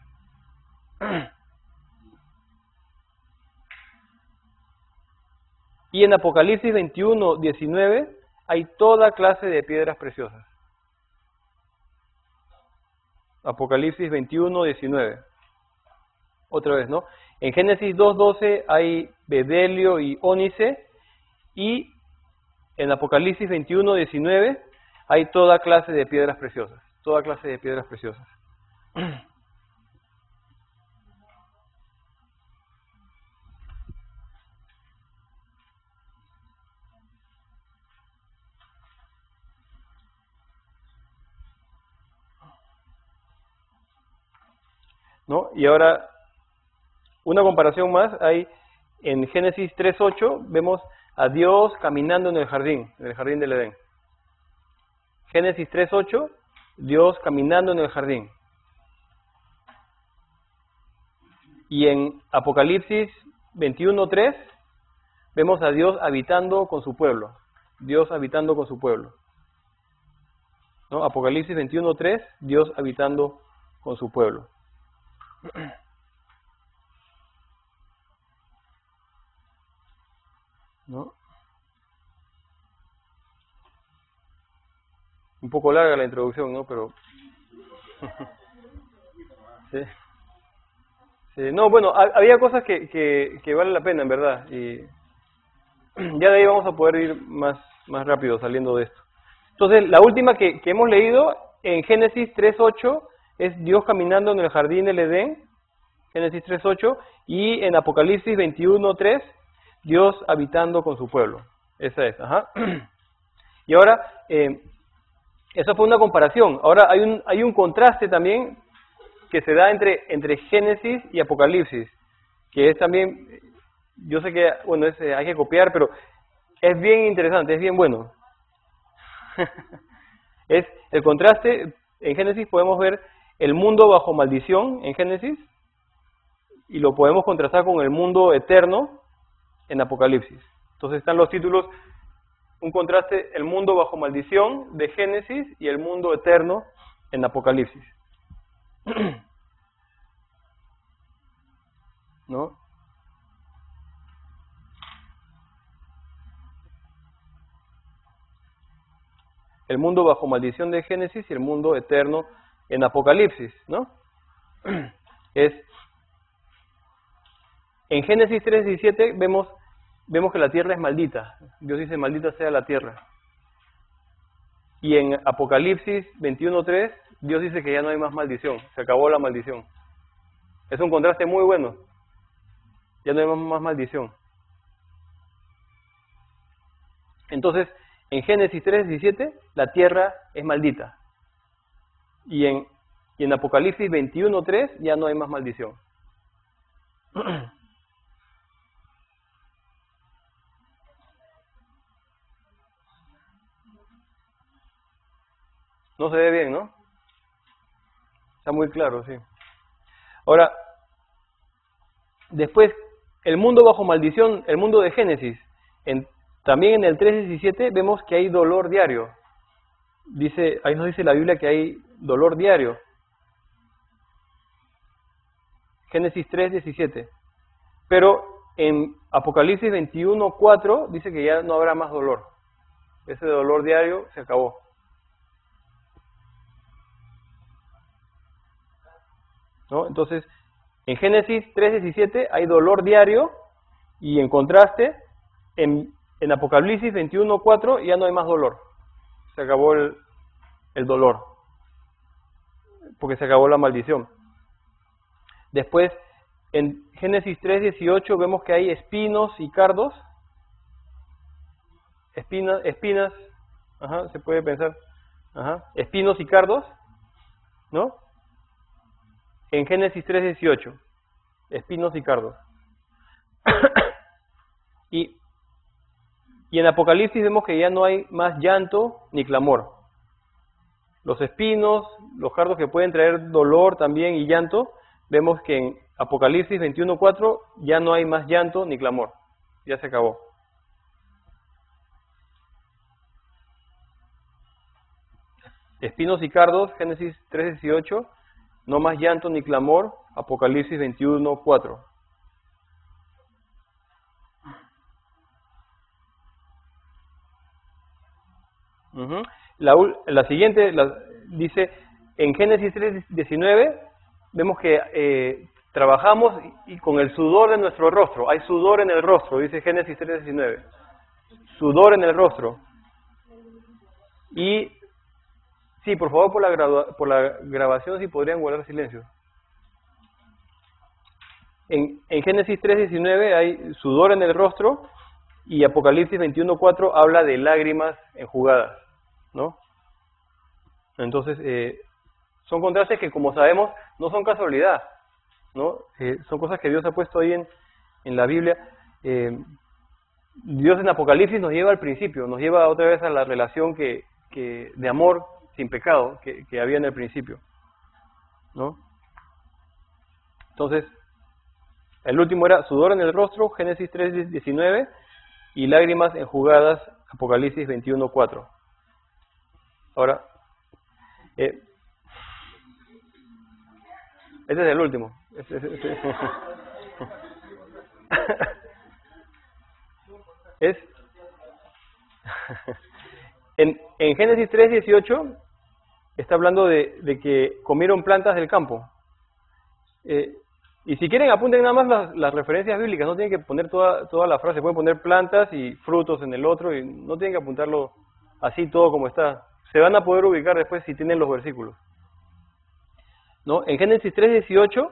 Y en Apocalipsis 21.19 hay toda clase de piedras preciosas. Apocalipsis 21.19. Otra vez, ¿no? En Génesis 2.12 hay bedelio y ónice, y en Apocalipsis 21.19 hay toda clase de piedras preciosas. Toda clase de piedras preciosas. ¿No? Y ahora, una comparación más, hay en Génesis 3.8, vemos a Dios caminando en el jardín del Edén. Génesis 3.8, Dios caminando en el jardín. Y en Apocalipsis 21.3, vemos a Dios habitando con su pueblo. Dios habitando con su pueblo. ¿No? Apocalipsis 21.3, Dios habitando con su pueblo. ¿No? Un poco larga la introducción, ¿no? Pero sí. Sí. No, bueno, había cosas que valen la pena, en verdad, y ya de ahí vamos a poder ir más rápido saliendo de esto. Entonces, la última que hemos leído en Génesis 3.8 es Dios caminando en el jardín del Edén, Génesis 3.8, y en Apocalipsis 21.3, Dios habitando con su pueblo. Esa es, ajá. Y ahora, esa fue una comparación. Ahora hay un contraste también que se da entre Génesis y Apocalipsis, que es también, yo sé que, bueno, hay que copiar, pero es bien interesante, es bien bueno. Es el contraste. En Génesis podemos ver el mundo bajo maldición en Génesis, y lo podemos contrastar con el mundo eterno en Apocalipsis. Entonces están los títulos, un contraste, el mundo bajo maldición de Génesis y el mundo eterno en Apocalipsis. el mundo bajo maldición de Génesis y el mundo eterno en Apocalipsis, ¿no? En Génesis 3:17 vemos que la tierra es maldita. Dios dice, maldita sea la tierra. Y en Apocalipsis 21:3, Dios dice que ya no hay más maldición, se acabó la maldición. Es un contraste muy bueno. Ya no hay más maldición. Entonces, en Génesis 3:17, la tierra es maldita. Y en Apocalipsis 21:3 ya no hay más maldición. No se ve bien, ¿no? Está muy claro, sí. Ahora, después, el mundo bajo maldición, el mundo de Génesis, también en el 3:17 vemos que hay dolor diario. Ahí nos dice la Biblia que hay dolor diario. Génesis 3:17. Pero en Apocalipsis 21:4 dice que ya no habrá más dolor. Ese dolor diario se acabó. ¿No? Entonces, en Génesis 3:17 hay dolor diario y en contraste, en Apocalipsis 21:4 ya no hay más dolor. Se acabó el dolor, porque se acabó la maldición. Después, en Génesis 3:18 vemos que hay espinos y cardos. Espinas, ajá, se puede pensar, ajá, espinos y cardos, ¿no? En Génesis 3:18, espinos y cardos. y en Apocalipsis vemos que ya no hay más llanto ni clamor. Los espinos, los cardos que pueden traer dolor también y llanto, vemos que en Apocalipsis 21:4 ya no hay más llanto ni clamor. Ya se acabó. Espinos y cardos, Génesis 3:18, no más llanto ni clamor, Apocalipsis 21:4. La siguiente dice, en Génesis 3:19, vemos que trabajamos y con el sudor de nuestro rostro, hay sudor en el rostro, dice Génesis 3:19, sudor en el rostro. Y, sí, por favor, por la grabación, si podrían guardar silencio. En Génesis 3:19 hay sudor en el rostro y Apocalipsis 21:4 habla de lágrimas enjugadas, ¿no? Entonces, son contrastes que, como sabemos, no son casualidad, ¿no? Son cosas que Dios ha puesto ahí en la Biblia. Dios en Apocalipsis nos lleva al principio, nos lleva otra vez a la relación de amor sin pecado que había en el principio, ¿no? Entonces, el último era sudor en el rostro, Génesis 3:19, y lágrimas enjugadas, Apocalipsis 21:4. Ahora, este es el último. En Génesis 3:18 está hablando de que comieron plantas del campo. Y si quieren, apunten nada más las referencias bíblicas, no tienen que poner toda la frase, pueden poner plantas y frutos en el otro, y no tienen que apuntarlo así todo como está. Se van a poder ubicar después si tienen los versículos, ¿no? En Génesis 3:18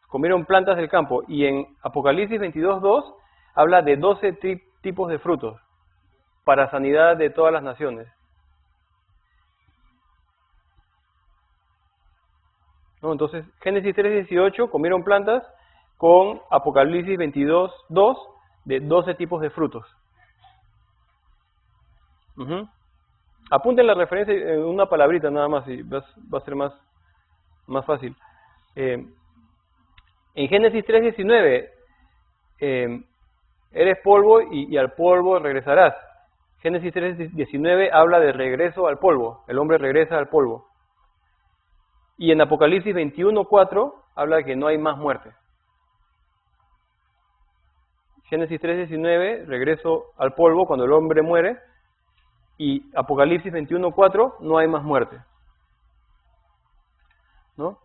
comieron plantas del campo, y en Apocalipsis 22:2 habla de 12 tipos de frutos para sanidad de todas las naciones. ¿No? Entonces, Génesis 3:18 comieron plantas, con Apocalipsis 22:2 de 12 tipos de frutos. Apunten la referencia en una palabrita nada más y va a ser más fácil. En Génesis 3:19, eres polvo y al polvo regresarás. Génesis 3:19 habla de regreso al polvo, el hombre regresa al polvo. Y en Apocalipsis 21:4 habla de que no hay más muerte. Génesis 3:19, regreso al polvo, cuando el hombre muere, y Apocalipsis 21:4 no hay más muerte, ¿no?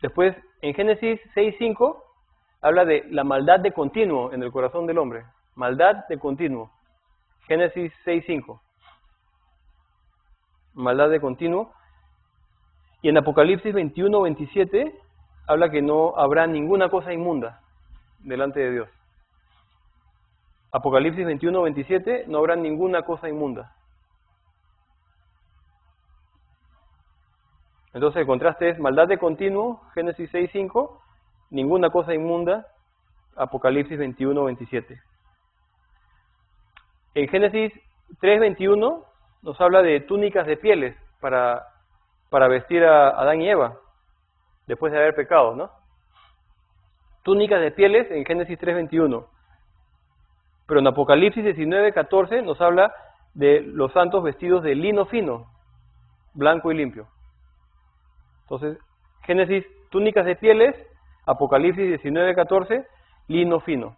Después, en Génesis 6:5 habla de la maldad de continuo en el corazón del hombre. Maldad de continuo. Génesis 6:5. Maldad de continuo. Y en Apocalipsis 21:27 habla que no habrá ninguna cosa inmunda delante de Dios. Apocalipsis 21:27, no habrá ninguna cosa inmunda. Entonces el contraste es maldad de continuo, Génesis 6:5, ninguna cosa inmunda, Apocalipsis 21:27. En Génesis 3:21 nos habla de túnicas de pieles para vestir a Adán y Eva, después de haber pecado, ¿no? Túnicas de pieles en Génesis 3:21. Pero en Apocalipsis 19:14 nos habla de los santos vestidos de lino fino, blanco y limpio. Entonces, Génesis, túnicas de pieles, Apocalipsis 19:14, lino fino,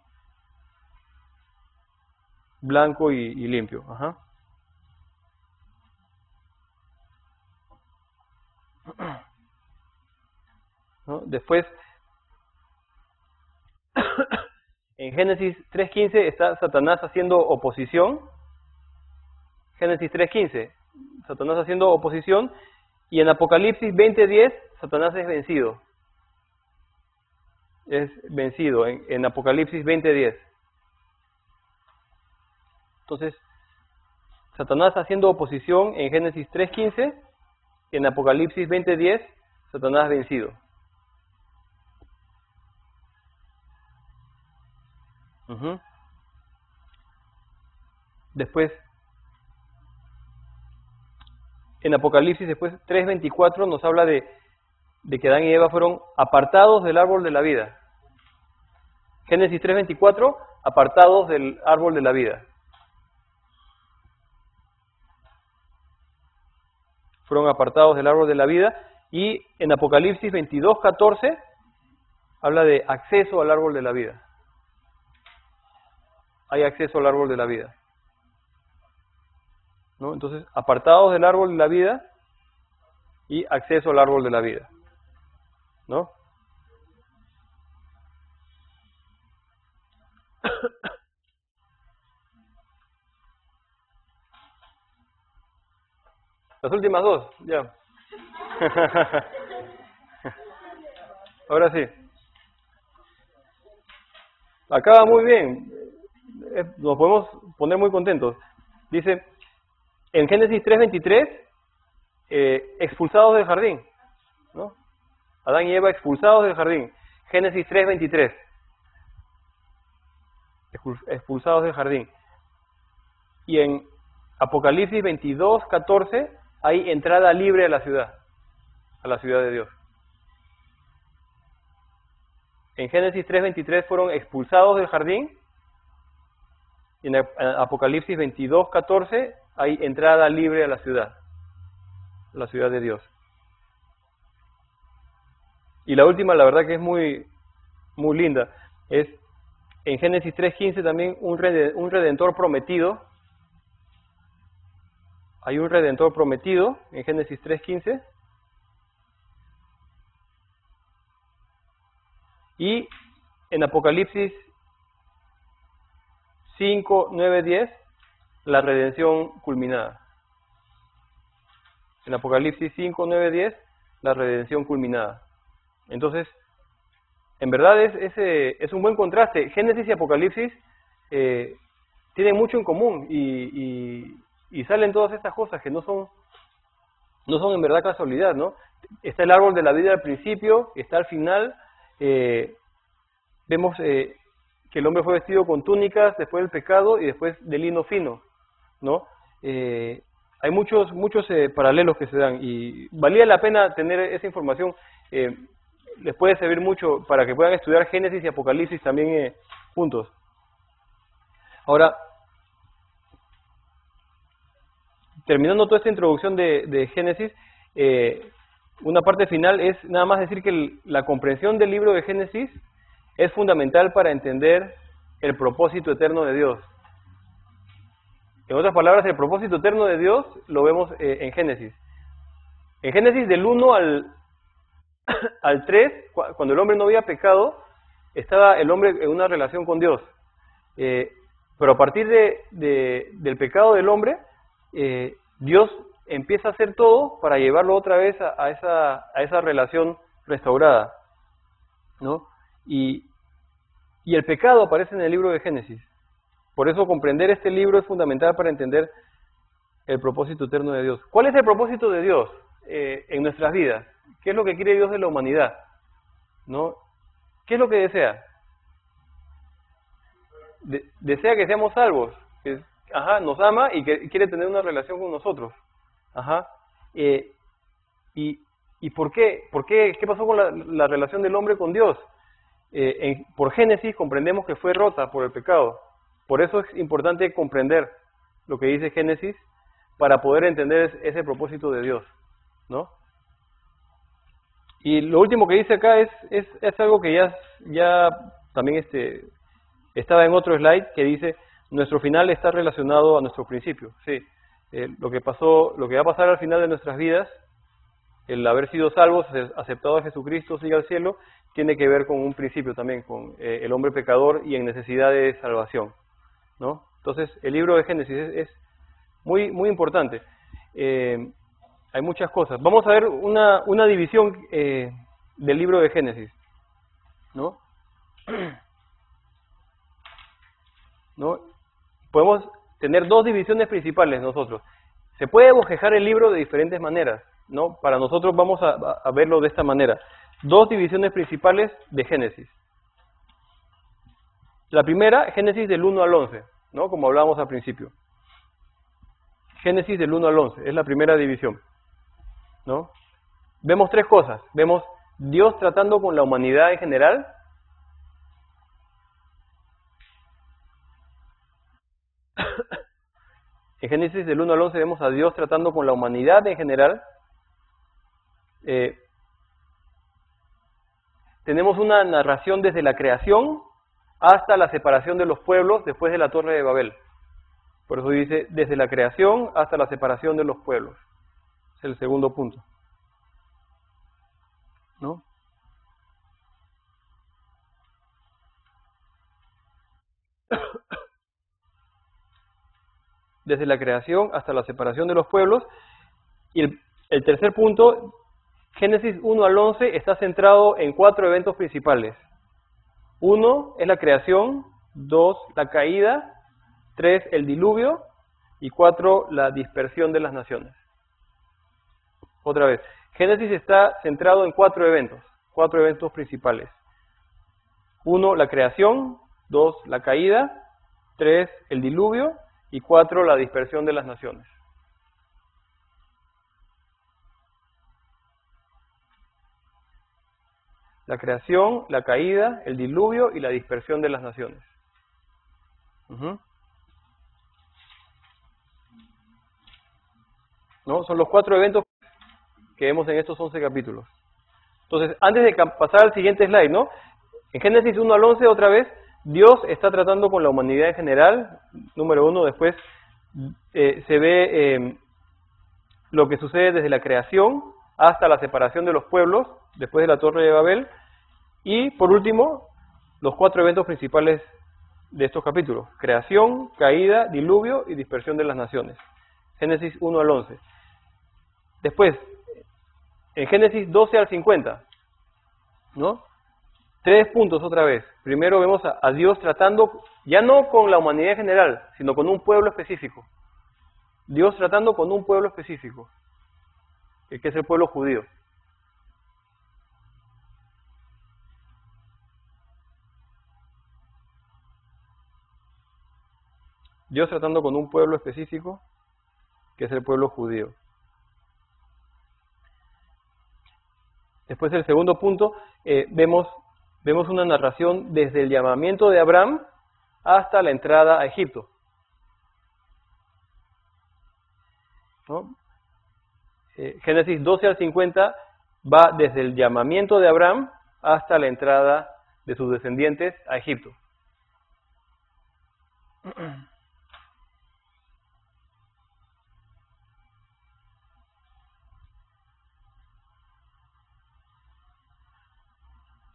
blanco y limpio. Ajá. ¿No? Después, en Génesis 3:15 está Satanás haciendo oposición. Génesis 3:15, Satanás haciendo oposición. Y en Apocalipsis 20:10, Satanás es vencido. Es vencido en Apocalipsis 20:10. Entonces, Satanás haciendo oposición en Génesis 3:15, en Apocalipsis 20:10, Satanás vencido. Después, en Apocalipsis después 3:24 nos habla de que Adán y Eva fueron apartados del árbol de la vida. Génesis 3:24, apartados del árbol de la vida. Fueron apartados del árbol de la vida. Y en Apocalipsis 22:14 habla de acceso al árbol de la vida. Hay acceso al árbol de la vida, ¿no? Entonces, apartados del árbol de la vida y acceso al árbol de la vida, ¿no? Las últimas dos, ya. Ahora sí. Acaba muy bien. Nos podemos poner muy contentos. Dice, en Génesis 3:23, expulsados del jardín, ¿no? Adán y Eva expulsados del jardín. Génesis 3:23, expulsados del jardín. Y en Apocalipsis 22:14 hay entrada libre a la ciudad de Dios. En Génesis 3:23 fueron expulsados del jardín. Y en Apocalipsis 22:14 hay entrada libre a la ciudad de Dios. Y la última, la verdad que es muy, muy linda, es en Génesis 3:15 también un redentor prometido. Hay un redentor prometido en Génesis 3:15. Y en Apocalipsis 5, 9, 10, la redención culminada. En Apocalipsis 5, 9, 10, la redención culminada. Entonces, en verdad es un buen contraste. Génesis y Apocalipsis tienen mucho en común y salen todas estas cosas que no son en verdad casualidad, ¿no? Está el árbol de la vida al principio, está al final. Vemos que el hombre fue vestido con túnicas después del pecado y después de lino fino, ¿no? Hay muchos paralelos que se dan y valía la pena tener esa información. Les puede servir mucho para que puedan estudiar Génesis y Apocalipsis también juntos. Ahora, terminando toda esta introducción de Génesis, una parte final es nada más decir que la comprensión del libro de Génesis es fundamental para entender el propósito eterno de Dios. En otras palabras, el propósito eterno de Dios lo vemos en Génesis. En Génesis del 1 al 3, cuando el hombre no había pecado, estaba el hombre en una relación con Dios. Pero a partir del pecado del hombre, Dios empieza a hacer todo para llevarlo otra vez a esa relación restaurada, ¿no? Y el pecado aparece en el libro de Génesis. Por eso comprender este libro es fundamental para entender el propósito eterno de Dios. ¿Cuál es el propósito de Dios en nuestras vidas? ¿Qué es lo que quiere Dios de la humanidad? ¿No? ¿Qué es lo que desea? Desea que seamos salvos. Nos ama y quiere tener una relación con nosotros. ¿Y por qué? ¿Qué pasó con la relación del hombre con Dios? Por Génesis comprendemos que fue rota por el pecado. Por eso es importante comprender lo que dice Génesis para poder entender ese propósito de Dios, ¿no? Y lo último que dice acá es algo que ya también estaba en otro slide, que dice: nuestro final está relacionado a nuestro principio. Sí, lo que va a pasar al final de nuestras vidas, el haber sido salvos, aceptado a Jesucristo, sigue al cielo, tiene que ver con un principio también, con el hombre pecador y en necesidad de salvación, ¿no? Entonces, el libro de Génesis es muy, muy importante. Hay muchas cosas. Vamos a ver una división del libro de Génesis, ¿no? ¿No? Podemos tener dos divisiones principales nosotros. Se puede bosquejar el libro de diferentes maneras, ¿no? Para nosotros vamos a verlo de esta manera. Dos divisiones principales de Génesis. La primera, Génesis del 1 al 11, ¿no? Como hablábamos al principio. Génesis del 1 al 11, es la primera división, ¿no? Vemos tres cosas. Vemos Dios tratando con la humanidad en general. En Génesis del 1 al 11 vemos a Dios tratando con la humanidad en general. Tenemos una narración desde la creación hasta la separación de los pueblos después de la Torre de Babel. Por eso dice, desde la creación hasta la separación de los pueblos. Es el segundo punto, ¿no? Desde la creación hasta la separación de los pueblos. Y el tercer punto, Génesis 1 al 11, está centrado en 4 eventos principales. 1 es la creación, 2 la caída, 3 el diluvio y 4 la dispersión de las naciones. Otra vez, Génesis está centrado en 4 eventos principales. 1 la creación, 2 la caída, 3 el diluvio y 4 la dispersión de las naciones. La creación, la caída, el diluvio y la dispersión de las naciones. ¿No? Son los 4 eventos que vemos en estos 11 capítulos. Entonces, antes de pasar al siguiente slide, ¿no? En Génesis 1 al 11, otra vez, Dios está tratando con la humanidad en general, número 1. Después se ve lo que sucede desde la creación hasta la separación de los pueblos, después de la Torre de Babel. Y, por último, los 4 eventos principales de estos capítulos: creación, caída, diluvio y dispersión de las naciones. Génesis 1 al 11. Después, en Génesis 12 al 50, ¿no? 3 puntos otra vez. Primero vemos a Dios tratando, ya no con la humanidad en general, sino con un pueblo específico. Dios tratando con un pueblo específico, que es el pueblo judío. Dios tratando con un pueblo específico, que es el pueblo judío. Después, el segundo punto, vemos una narración desde el llamamiento de Abraham hasta la entrada a Egipto, ¿no? Génesis 12 al 50 va desde el llamamiento de Abraham hasta la entrada de sus descendientes a Egipto.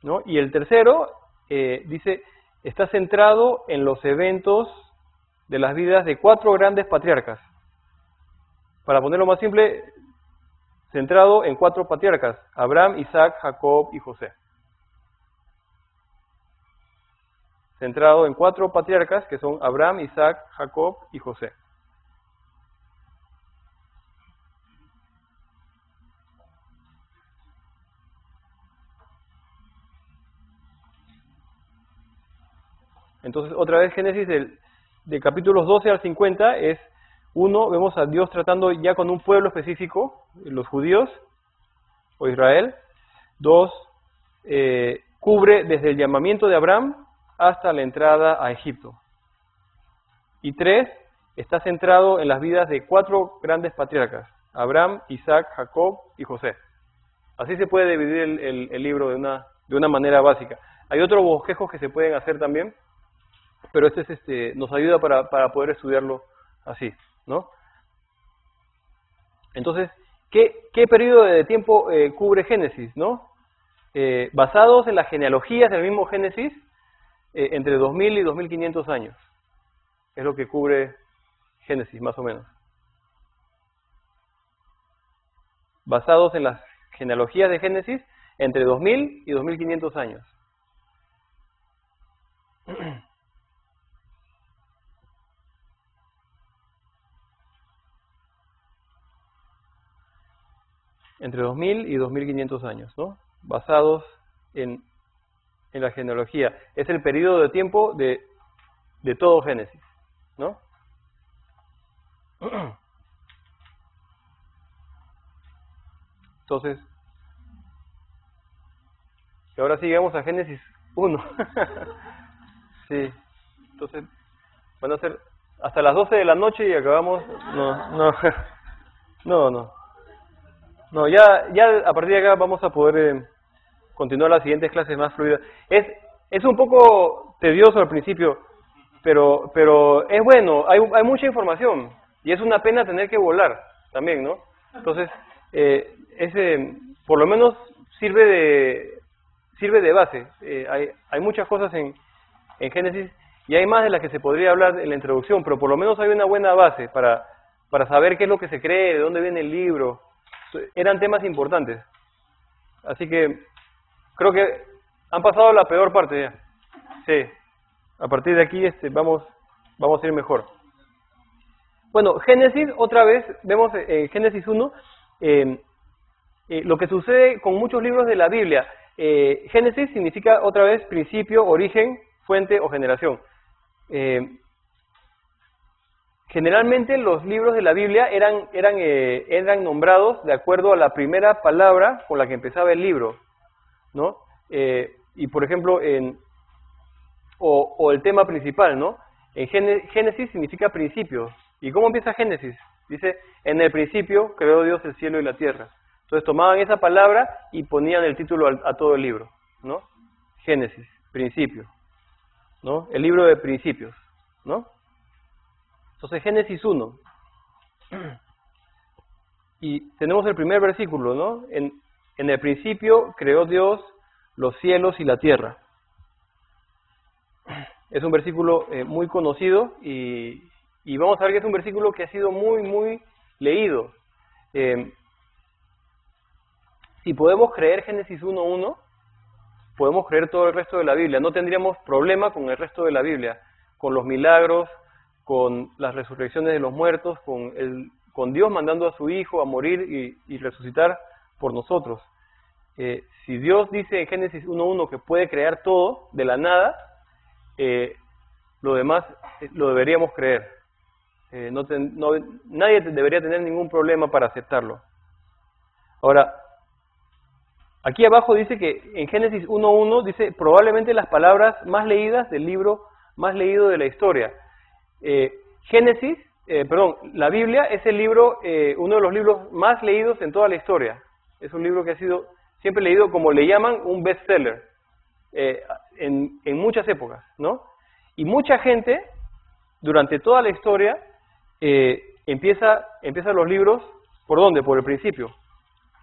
¿no? Y el tercero, dice, está centrado en los eventos de las vidas de 4 grandes patriarcas. Para ponerlo más simple, centrado en 4 patriarcas: Abraham, Isaac, Jacob y José. Centrado en 4 patriarcas que son Abraham, Isaac, Jacob y José. Entonces, otra vez, Génesis de capítulos 12 al 50 es, uno, vemos a Dios tratando ya con un pueblo específico, los judíos o Israel. 2, cubre desde el llamamiento de Abraham hasta la entrada a Egipto. Y 3, está centrado en las vidas de 4 grandes patriarcas: Abraham, Isaac, Jacob y José. Así se puede dividir el libro de una manera básica. Hay otros bosquejos que se pueden hacer también, pero nos ayuda para poder estudiarlo así, ¿no? Entonces, ¿qué periodo de tiempo cubre Génesis, no? Basados en las genealogías del mismo Génesis, entre 2000 y 2500 años. Es lo que cubre Génesis, más o menos. Basados en las genealogías de Génesis, entre 2000 y 2500 años. Entre 2000 y 2500 años, ¿no? Basados en la genealogía. Es el periodo de tiempo de todo Génesis, ¿no? Entonces, y ahora sí llegamos a Génesis 1. Sí, entonces van a ser hasta las 12 de la noche y acabamos. No, ya a partir de acá vamos a poder continuar las siguientes clases más fluidas. Es un poco tedioso al principio, pero es bueno, hay mucha información y es una pena tener que volar también, ¿no? Entonces, por lo menos sirve de base. Hay muchas cosas en Génesis y hay más de las que se podría hablar en la introducción, pero por lo menos hay una buena base para saber qué es lo que se cree, de dónde viene el libro. Eran temas importantes. Así que creo que han pasado la peor parte ya. Sí. A partir de aquí vamos a ir mejor. Bueno, Génesis, otra vez, vemos en Génesis 1, lo que sucede con muchos libros de la Biblia. Génesis significa, otra vez, principio, origen, fuente o generación. Generalmente los libros de la Biblia eran nombrados de acuerdo a la primera palabra con la que empezaba el libro, ¿no? Y por ejemplo, o el tema principal, ¿no? En Génesis significa principio. ¿Y cómo empieza Génesis? Dice, en el principio creó Dios el cielo y la tierra. Entonces tomaban esa palabra y ponían el título a todo el libro, ¿no? Génesis, principio, ¿no? El libro de principios, ¿no? Entonces, Génesis 1. Y tenemos el primer versículo, ¿no? En el principio creó Dios los cielos y la tierra. Es un versículo muy conocido y vamos a ver que es un versículo que ha sido muy, muy leído. Si podemos creer Génesis 1:1, podemos creer todo el resto de la Biblia. No tendríamos problema con el resto de la Biblia, con los milagros, con las resurrecciones de los muertos, con Dios mandando a su Hijo a morir y resucitar por nosotros. Si Dios dice en Génesis 1:1 que puede crear todo de la nada, lo demás lo deberíamos creer. Nadie debería tener ningún problema para aceptarlo. Ahora, aquí abajo dice que en Génesis 1:1 dice probablemente las palabras más leídas del libro más leído de la historia. La Biblia es el libro, uno de los libros más leídos en toda la historia. Es un libro que ha sido siempre leído, como le llaman, un bestseller en muchas épocas, ¿no? Y mucha gente, durante toda la historia, empieza los libros, ¿por dónde? Por el principio,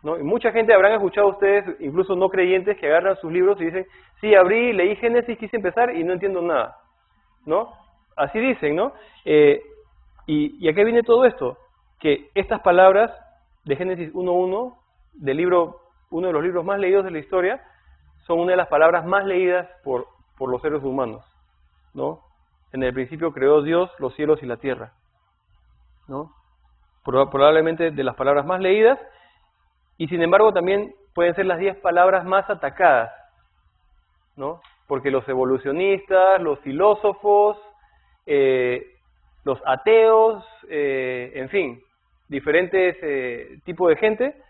¿no? Y mucha gente habrán escuchado ustedes, incluso no creyentes, que agarran sus libros y dicen, sí, abrí, leí Génesis, quise empezar y no entiendo nada, ¿no? Así dicen, ¿no? ¿Y a qué viene todo esto? Que estas palabras de Génesis 1.1, del libro, uno de los libros más leídos de la historia, son una de las palabras más leídas por los seres humanos, ¿no? En el principio creó Dios los cielos y la tierra, ¿no? Probablemente de las palabras más leídas, y sin embargo también pueden ser las 10 palabras más atacadas, ¿no? Porque los evolucionistas, los filósofos, los ateos, en fin, diferentes tipos de gente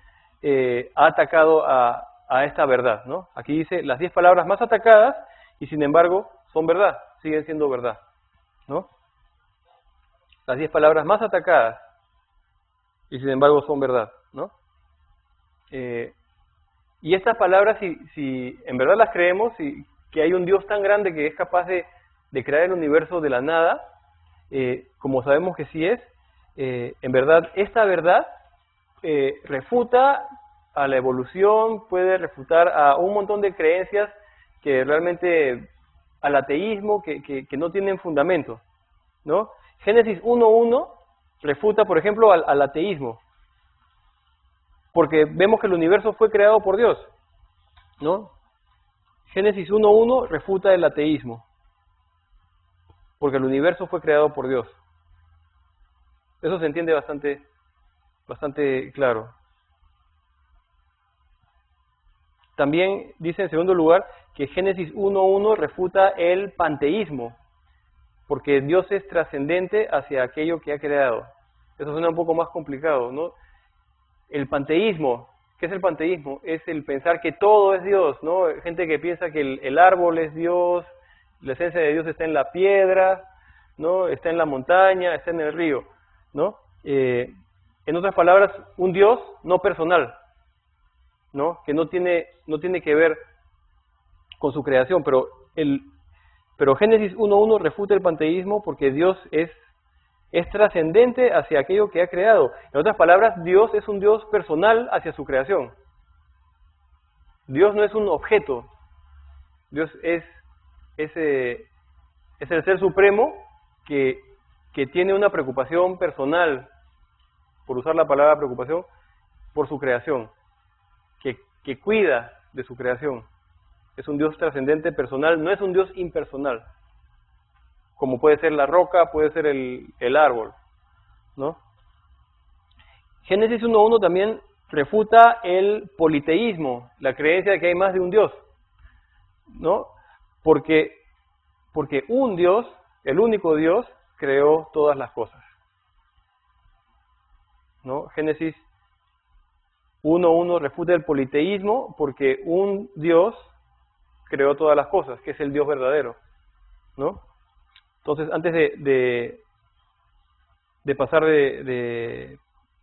ha atacado a esta verdad, ¿no? Aquí dice las 10 palabras más atacadas y sin embargo son verdad, siguen siendo verdad, ¿no? Las 10 palabras más atacadas y sin embargo son verdad, ¿no? Y estas palabras, si en verdad las creemos, y que hay un Dios tan grande que es capaz de crear el universo de la nada, como sabemos que sí es, en verdad, esta verdad refuta a la evolución, puede refutar a un montón de creencias que realmente, al ateísmo, que no tienen fundamento, ¿no? Génesis 1.1 refuta, por ejemplo, al ateísmo, porque vemos que el universo fue creado por Dios, ¿no? Génesis 1.1 refuta el ateísmo, porque el universo fue creado por Dios. Eso se entiende bastante claro. También dice en segundo lugar que Génesis 1.1 refuta el panteísmo, porque Dios es trascendente hacia aquello que ha creado. Eso suena un poco más complicado, ¿no? El panteísmo, ¿qué es el panteísmo? Es el pensar que todo es Dios, ¿no? Gente que piensa que el árbol es Dios, la esencia de Dios está en la piedra, ¿no? Está en la montaña, está en el río, ¿no? En otras palabras, un Dios no personal, ¿no? Que no tiene que ver con su creación, pero Génesis 1.1 refuta el panteísmo porque Dios es trascendente hacia aquello que ha creado. En otras palabras, Dios es un Dios personal hacia su creación. Dios no es un objeto. Dios es el ser supremo que tiene una preocupación personal, por usar la palabra preocupación, por su creación, que cuida de su creación. Es un Dios trascendente, personal, no es un Dios impersonal, como puede ser la roca, puede ser el árbol, ¿no? Génesis 1.1 también refuta el politeísmo, la creencia de que hay más de un Dios, ¿no? Porque un Dios, el único Dios, creó todas las cosas, ¿no? Génesis 1.1 refuta el politeísmo porque un Dios creó todas las cosas, que es el Dios verdadero, ¿no? Entonces, antes de pasar de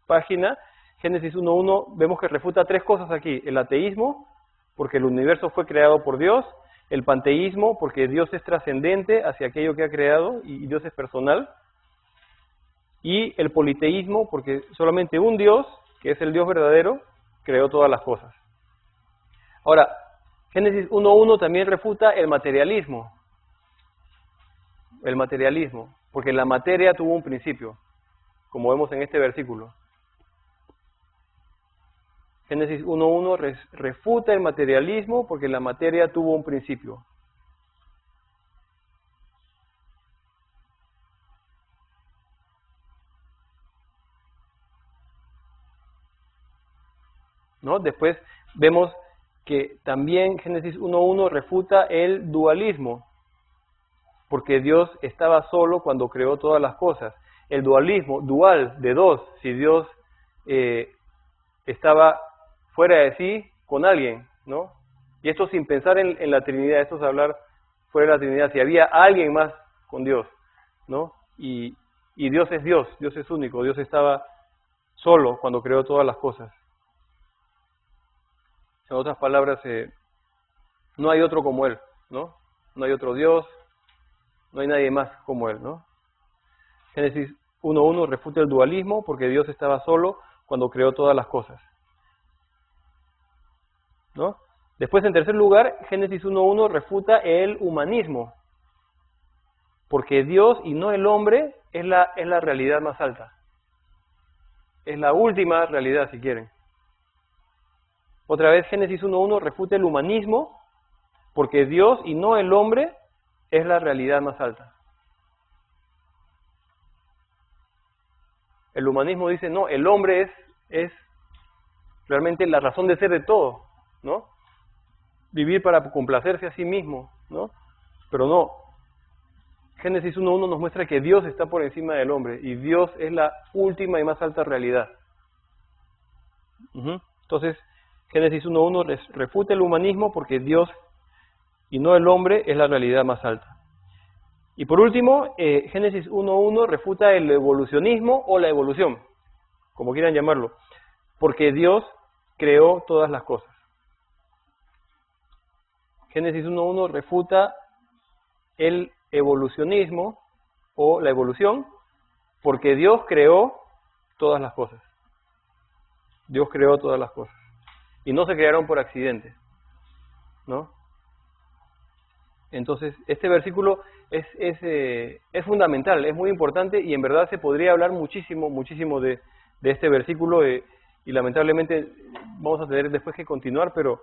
página, Génesis 1.1 vemos que refuta 3 cosas aquí: el ateísmo, porque el universo fue creado por Dios; el panteísmo, porque Dios es trascendente hacia aquello que ha creado y Dios es personal; y el politeísmo, porque solamente un Dios, que es el Dios verdadero, creó todas las cosas. Ahora, Génesis 1.1 también refuta el materialismo. El materialismo, porque la materia tuvo un principio, como vemos en este versículo. Génesis 1.1 refuta el materialismo porque la materia tuvo un principio. ¿No? Después vemos que también Génesis 1.1 refuta el dualismo, porque Dios estaba solo cuando creó todas las cosas. El dualismo, dual, de dos, si Dios estaba fuera de sí con alguien, ¿no? Y esto sin pensar en la Trinidad, esto es hablar fuera de la Trinidad, si había alguien más con Dios, ¿no? Y Dios es único, Dios estaba solo cuando creó todas las cosas. En otras palabras, no hay otro como Él, ¿no? No hay otro Dios, no hay nadie más como Él, ¿no? Génesis 1.1 refuta el dualismo porque Dios estaba solo cuando creó todas las cosas. ¿no? Después, en tercer lugar, Génesis 1.1 refuta el humanismo, porque Dios y no el hombre es la realidad más alta. Es la última realidad, si quieren. Otra vez, Génesis 1.1 refuta el humanismo, porque Dios y no el hombre es la realidad más alta. El humanismo dice, no, el hombre es realmente la razón de ser de todo, ¿no? Vivir para complacerse a sí mismo, ¿no? Pero no. Génesis 1.1 nos muestra que Dios está por encima del hombre y Dios es la última y más alta realidad. Entonces, Génesis 1.1 refuta el humanismo porque Dios y no el hombre es la realidad más alta. Y por último, Génesis 1.1 refuta el evolucionismo o la evolución, como quieran llamarlo, porque Dios creó todas las cosas. Génesis 1.1 refuta el evolucionismo o la evolución, porque Dios creó todas las cosas. Dios creó todas las cosas. Y no se crearon por accidente, ¿no? Entonces, este versículo es fundamental, es muy importante y en verdad se podría hablar muchísimo de este versículo y lamentablemente vamos a tener después que continuar, pero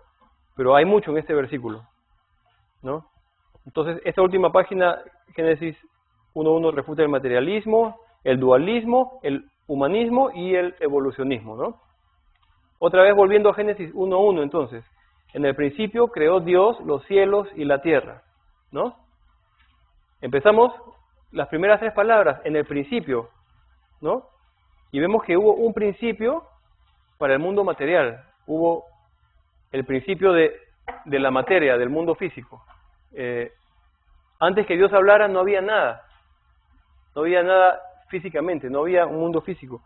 hay mucho en este versículo, ¿no? Entonces, esta última página, Génesis 1.1 refuta el materialismo, el dualismo, el humanismo y el evolucionismo, ¿no? Otra vez volviendo a Génesis 1.1, entonces, en el principio creó Dios los cielos y la tierra, ¿no? Empezamos las primeras tres palabras, en el principio, ¿no? Y vemos que hubo un principio para el mundo material, hubo el principio de la materia, del mundo físico. Antes que Dios hablara no había nada físicamente, no había un mundo físico.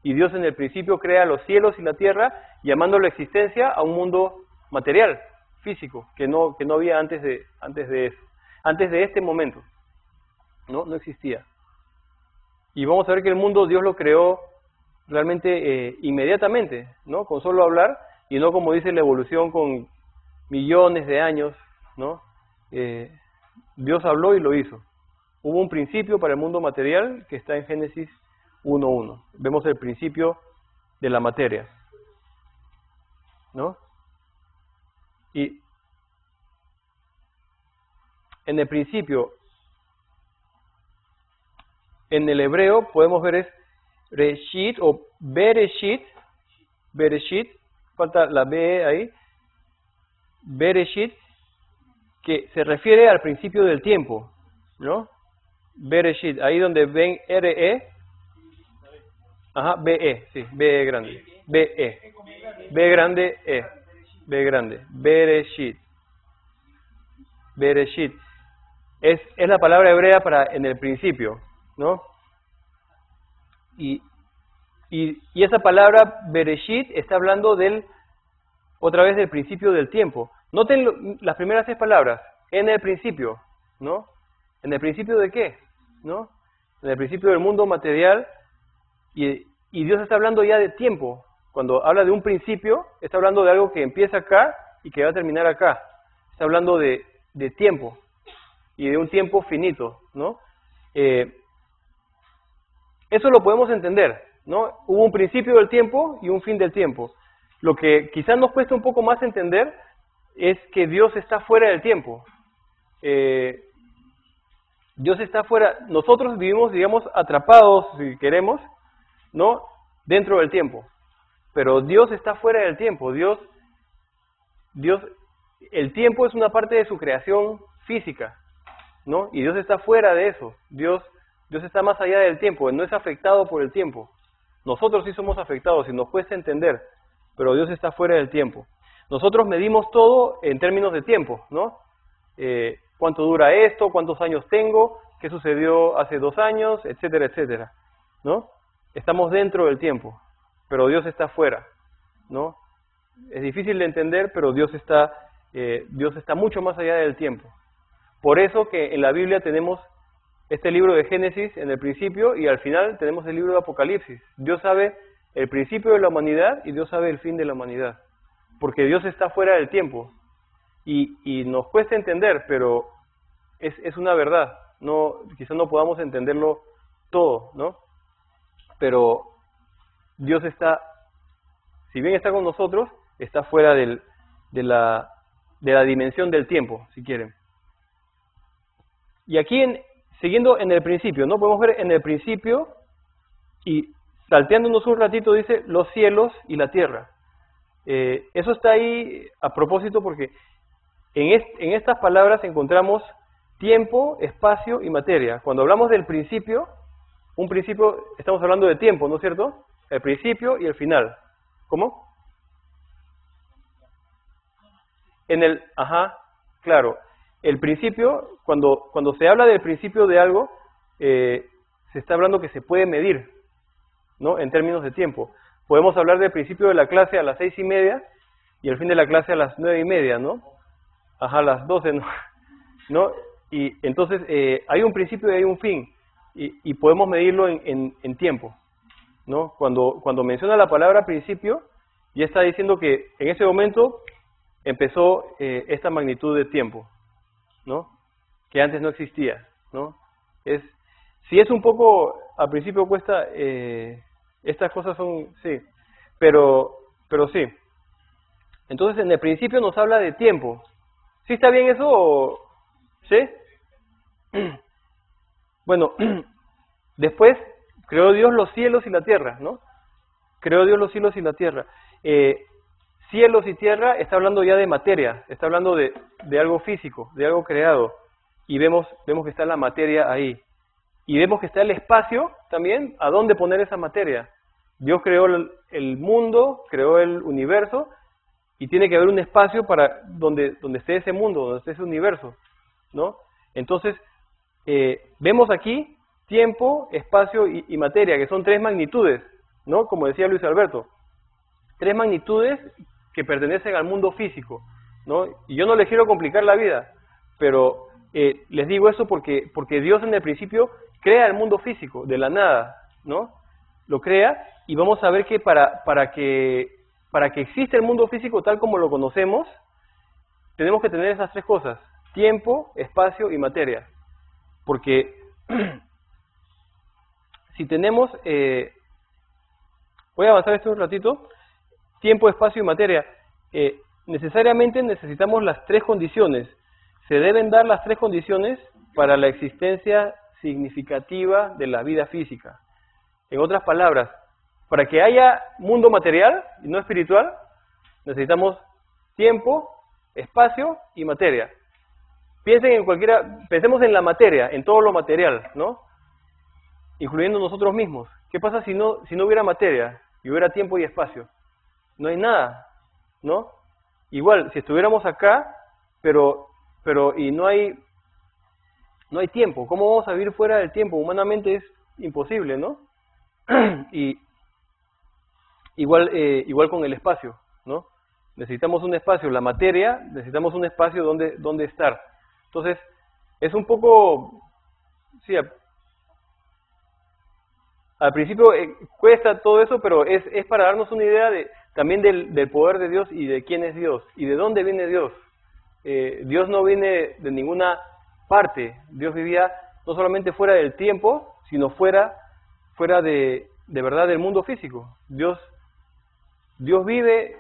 Y Dios en el principio crea los cielos y la tierra, llamando la existencia a un mundo material, físico, que no había antes de eso, antes de este momento, no existía. Y vamos a ver que el mundo Dios lo creó realmente inmediatamente, ¿no? Con solo hablar, y no como dice la evolución con millones de años, ¿no? Dios habló y lo hizo. Hubo un principio para el mundo material que está en Génesis 1.1. Vemos el principio de la materia, ¿no? Y en el principio, en el hebreo podemos ver es Reshit o Bereshit, falta la B ahí, Bereshit, que se refiere al principio del tiempo, ¿no? Bereshit, ahí donde ven R-E, B-E, sí, B grande, B-E, B grande, E, B grande, Bereshit, Bereshit, es la palabra hebrea para en el principio, ¿no? Y esa palabra Bereshit está hablando otra vez del principio del tiempo. Noten las primeras tres palabras, en el principio, ¿no? ¿En el principio de qué? ¿No? En el principio del mundo material, y Dios está hablando ya de tiempo. Cuando habla de un principio, está hablando de algo que empieza acá y que va a terminar acá. Está hablando de tiempo, y de un tiempo finito, ¿no? Eso lo podemos entender, ¿no? Hubo un principio del tiempo y un fin del tiempo. Lo que quizás nos cuesta un poco más entender es que Dios está fuera del tiempo. Dios está fuera, nosotros vivimos, digamos, atrapados, si queremos, ¿no? Dentro del tiempo. Pero Dios está fuera del tiempo. Dios, el tiempo es una parte de su creación física, ¿no? Y Dios está fuera de eso. Dios está más allá del tiempo, no es afectado por el tiempo. Nosotros sí somos afectados y nos cuesta entender, pero Dios está fuera del tiempo. Nosotros medimos todo en términos de tiempo, ¿no? ¿Cuánto dura esto? ¿Cuántos años tengo? ¿Qué sucedió hace 2 años? Etcétera, etcétera, ¿no? Estamos dentro del tiempo, pero Dios está fuera, ¿no? Es difícil de entender, pero Dios está mucho más allá del tiempo. Por eso que en la Biblia tenemos este libro de Génesis en el principio y al final tenemos el libro de Apocalipsis. Dios sabe el principio de la humanidad y Dios sabe el fin de la humanidad. porque Dios está fuera del tiempo. Y nos cuesta entender, pero es una verdad. No, quizás no podamos entenderlo todo, ¿no? Pero Dios está, si bien está con nosotros, está fuera de la dimensión del tiempo, si quieren. Y aquí, siguiendo en el principio, ¿no? Podemos ver en el principio, y salteándonos un ratito, dice los cielos y la tierra. Eso está ahí a propósito porque en estas palabras encontramos tiempo, espacio y materia. Cuando hablamos del principio, un principio, estamos hablando de tiempo, ¿no es cierto? El principio y el final. ¿Cómo? Claro. El principio, cuando se habla del principio de algo, se está hablando que se puede medir, ¿no? En términos de tiempo. Podemos hablar del principio de la clase a las 6:30 y el fin de la clase a las 9:30, ¿no? A las 12, ¿no? Y entonces hay un principio y hay un fin, y podemos medirlo en tiempo, ¿no? Cuando menciona la palabra principio, ya está diciendo que en ese momento empezó esta magnitud de tiempo, ¿no? Que antes no existía, ¿no? Si es un poco, al principio cuesta, estas cosas son, sí, pero sí. Entonces en el principio nos habla de tiempo. ¿Sí está bien eso? ¿Sí? Bueno, después creó Dios los cielos y la tierra, ¿no? Creó Dios los cielos y la tierra. Cielos y tierra está hablando ya de materia, está hablando de algo físico, de algo creado. Y vemos que está la materia ahí. Y vemos que está el espacio también, ¿a dónde poner esa materia? Dios creó el mundo, creó el universo, y tiene que haber un espacio para donde esté ese mundo, donde esté ese universo, ¿no? Entonces, vemos aquí tiempo, espacio y materia, que son tres magnitudes, ¿no? Como decía Luis Alberto, tres magnitudes que pertenecen al mundo físico, ¿no? Y yo no les quiero complicar la vida, pero les digo eso porque Dios en el principio crea el mundo físico, de la nada, ¿no? Lo crea, y vamos a ver que para que exista el mundo físico tal como lo conocemos, tenemos que tener esas tres cosas: tiempo, espacio y materia. Porque si tenemos, voy a avanzar esto un ratito, tiempo, espacio y materia, necesariamente necesitamos las tres condiciones. Se deben dar las tres condiciones para la existencia significativa de la vida física. En otras palabras, para que haya mundo material y no espiritual, necesitamos tiempo, espacio y materia. Pensemos en la materia, en todo lo material, ¿no? Incluyendo nosotros mismos. ¿Qué pasa si no hubiera materia y hubiera tiempo y espacio? No hay nada, ¿no? Igual, si estuviéramos acá, pero y no hay tiempo, ¿cómo vamos a vivir fuera del tiempo? Humanamente es imposible, ¿no? Y igual con el espacio, ¿no? Necesitamos un espacio, la materia, necesitamos un espacio donde estar. Entonces, es un poco, sí, al principio cuesta todo eso, pero es para darnos una idea también del poder de Dios y de quién es Dios y de dónde viene Dios. Dios no viene de ninguna parte. Dios vivía no solamente fuera del tiempo, sino fuera de verdad del mundo físico. Dios vive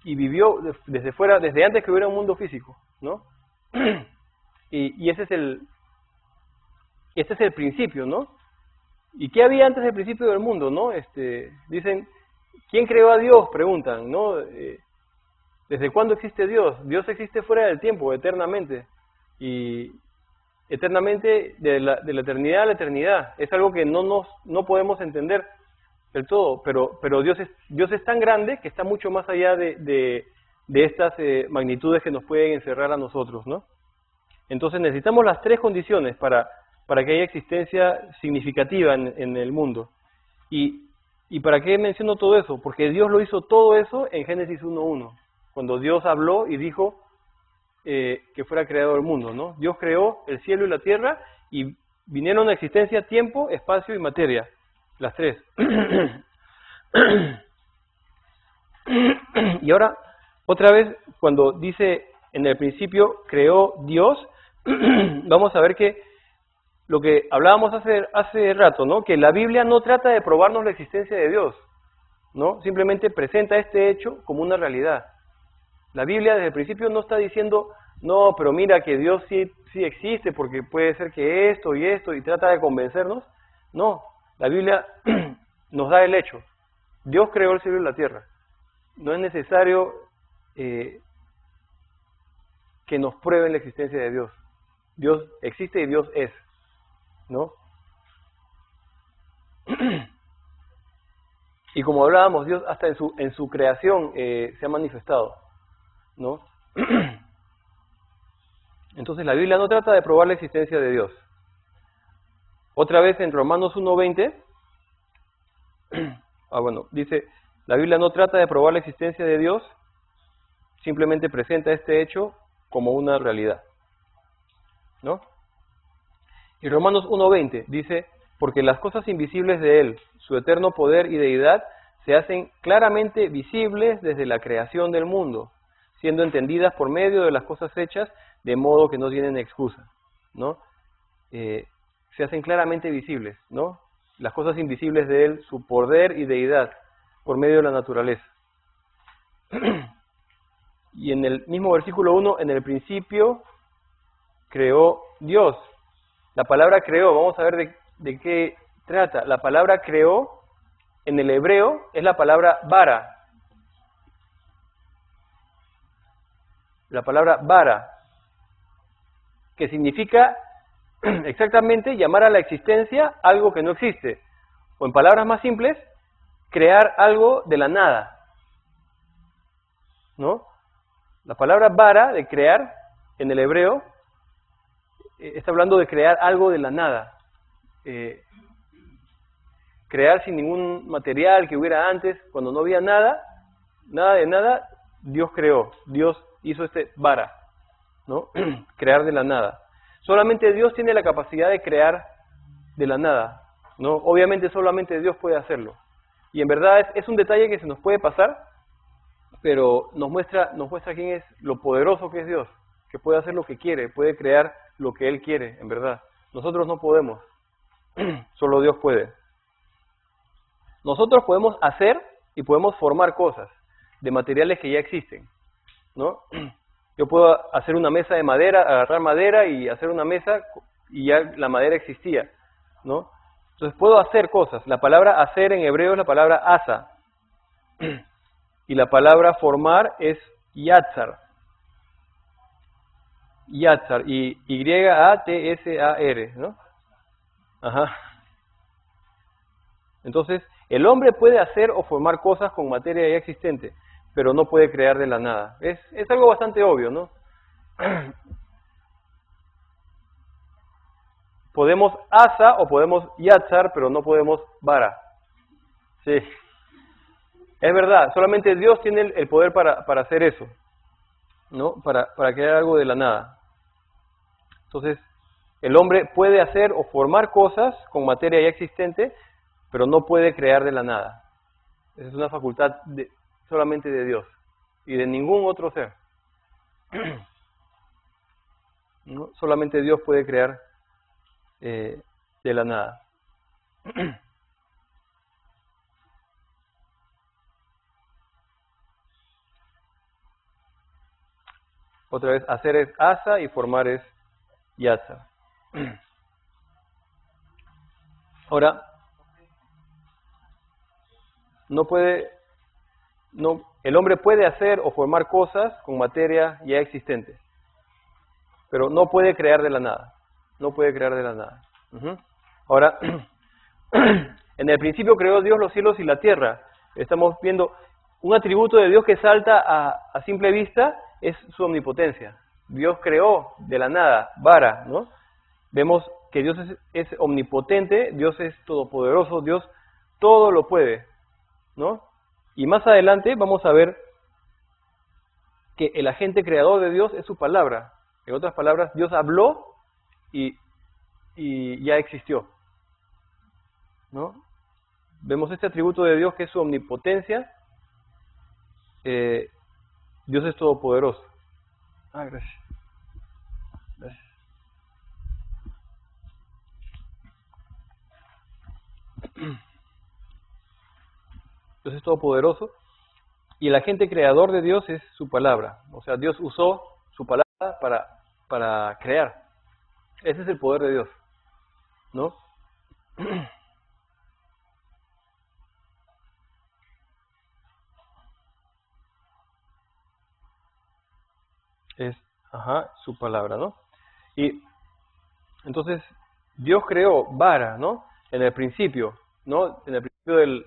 y vivió desde fuera, desde antes que hubiera un mundo físico, ¿no? Y ese es el principio, ¿no? ¿Y qué había antes del principio del mundo, no? Dicen, ¿quién creó a Dios? Preguntan, ¿no? ¿Desde cuándo existe Dios? Dios existe fuera del tiempo, eternamente. Y eternamente, de la eternidad a la eternidad. Es algo que no podemos entender del todo, pero Dios es tan grande que está mucho más allá de estas magnitudes que nos pueden encerrar a nosotros, ¿no? Entonces necesitamos las tres condiciones para que haya existencia significativa en el mundo. ¿Y para qué menciono todo eso? Porque Dios lo hizo todo eso en Génesis 1:1, cuando Dios habló y dijo que fuera creado el mundo, ¿no? Dios creó el cielo y la tierra y vinieron a existencia tiempo, espacio y materia, las tres. Y ahora Otra vez, cuando dice en el principio creó Dios, vamos a ver que lo que hablábamos hace rato, ¿no? Que la Biblia no trata de probarnos la existencia de Dios, ¿no? Simplemente presenta este hecho como una realidad. La Biblia desde el principio no está diciendo, no, pero mira que Dios sí existe porque puede ser que esto y trata de convencernos. No, la Biblia nos da el hecho. Dios creó el cielo y la tierra. No es necesario que nos prueben la existencia de Dios. Dios existe y Dios es, ¿no? Y como hablábamos, Dios hasta en su creación se ha manifestado, ¿no? Entonces la Biblia no trata de probar la existencia de Dios. Otra vez en Romanos 1:20, dice, la Biblia no trata de probar la existencia de Dios, simplemente presenta este hecho como una realidad, ¿no? Y Romanos 1:20 dice, porque las cosas invisibles de Él, su eterno poder y deidad, se hacen claramente visibles desde la creación del mundo, siendo entendidas por medio de las cosas hechas, de modo que no tienen excusa, ¿no? Se hacen claramente visibles, ¿no? Las cosas invisibles de Él, su poder y deidad, por medio de la naturaleza. Y en el mismo versículo 1, en el principio creó Dios. La palabra creó, vamos a ver de qué trata. La palabra creó, en el hebreo, es la palabra bara. La palabra bara, que significa exactamente llamar a la existencia algo que no existe. O en palabras más simples, crear algo de la nada, ¿no? La palabra bara, de crear, en el hebreo, está hablando de crear algo de la nada. Crear sin ningún material que hubiera antes, cuando no había nada de nada, Dios creó, Dios hizo este bara, ¿no? Crear de la nada. Solamente Dios tiene la capacidad de crear de la nada, ¿no? Obviamente solamente Dios puede hacerlo. Y en verdad es un detalle que se nos puede pasar, pero nos muestra quién es, lo poderoso que es Dios, que puede hacer lo que quiere, puede crear lo que Él quiere, en verdad. Nosotros no podemos, solo Dios puede. Nosotros podemos hacer y podemos formar cosas de materiales que ya existen, ¿no? Yo puedo hacer una mesa de madera, agarrar madera y hacer una mesa y ya la madera existía, ¿no? Entonces puedo hacer cosas. La palabra hacer en hebreo es la palabra asa. Y la palabra formar es yatzar. Yatzar. Y Y-A-T-S-A-R, ¿no? Ajá. Entonces, el hombre puede hacer o formar cosas con materia ya existente, pero no puede crear de la nada. Es algo bastante obvio, ¿no? Podemos asa o podemos yatzar, pero no podemos bara. Sí. Es verdad, solamente Dios tiene el poder para hacer eso, ¿no? Para crear algo de la nada. Entonces, el hombre puede hacer o formar cosas con materia ya existente, pero no puede crear de la nada. Esa es una facultad solamente de Dios y de ningún otro ser. ¿No? Solamente Dios puede crear de la nada. Otra vez, hacer es asa y formar es yatza. Ahora, el hombre puede hacer o formar cosas con materia ya existente, pero no puede crear de la nada. No puede crear de la nada. Ahora, en el principio creó Dios los cielos y la tierra. Estamos viendo un atributo de Dios que salta a simple vista, es su omnipotencia. Dios creó de la nada, bara, ¿no? Vemos que Dios es omnipotente, Dios es todopoderoso, Dios todo lo puede, ¿no? Y más adelante vamos a ver que el agente creador de Dios es su palabra. En otras palabras, Dios habló y ya existió, ¿no? Vemos este atributo de Dios que es su omnipotencia, Dios es todopoderoso. Ah, gracias. Gracias. Dios es todopoderoso y el agente creador de Dios es su palabra. O sea, Dios usó su palabra para crear. Ese es el poder de Dios, ¿no? Es, su palabra, ¿no? Y entonces Dios creó vara, ¿no? En el principio, ¿no? En el principio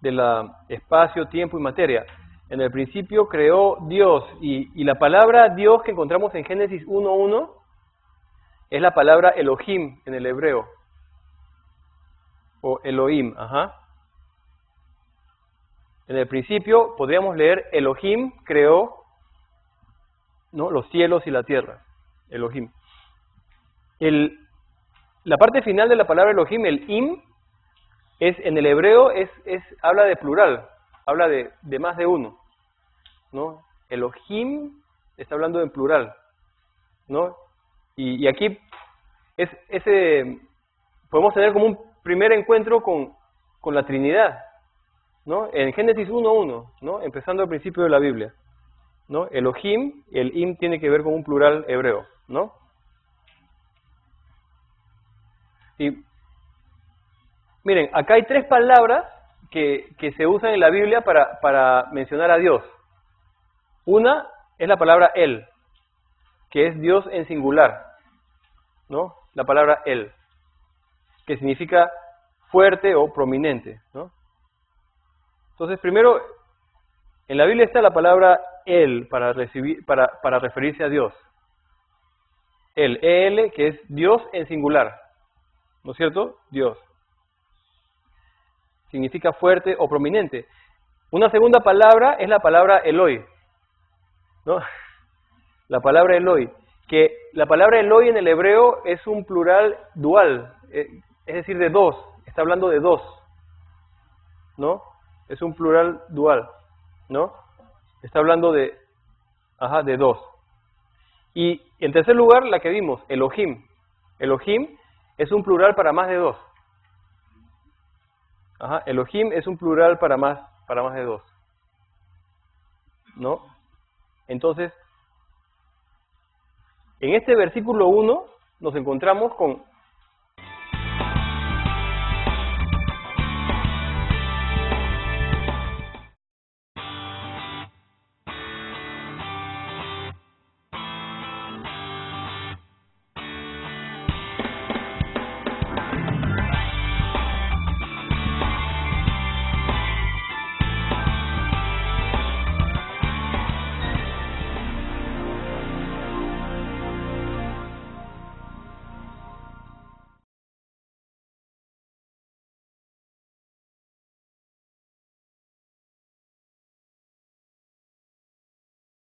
de la espacio, tiempo y materia. En el principio creó Dios y la palabra Dios que encontramos en Génesis 1:1 es la palabra Elohim en el hebreo, o Elohim, En el principio podríamos leer Elohim creó, ¿no? Los cielos y la tierra, Elohim. La parte final de la palabra Elohim, el im, en el hebreo habla de plural, habla de más de uno, ¿no? Elohim está hablando en plural, ¿no? Y aquí podemos tener como un primer encuentro con la Trinidad, ¿no? En Génesis 1:1, ¿no? Empezando al principio de la Biblia, ¿no? Elohim, el im tiene que ver con un plural hebreo, ¿no? Y miren, acá hay 3 palabras que se usan en la Biblia para mencionar a Dios. Una es la palabra El, que es Dios en singular, ¿no? La palabra El, que significa fuerte o prominente, ¿no? Entonces, primero, en la Biblia está la palabra El para referirse a Dios. El, E-L, que es Dios en singular, ¿no es cierto? Dios. Significa fuerte o prominente. Una segunda palabra es la palabra Eloi, ¿no? La palabra Eloi, que la palabra Eloi en el hebreo es un plural dual, es decir, de dos, está hablando de dos, ¿no? Es un plural dual, ¿no? Está hablando de dos. Y en tercer lugar, la que vimos, Elohim. Elohim es un plural para más de dos. Elohim es un plural para más de dos, ¿no? Entonces, en este versículo 1 nos encontramos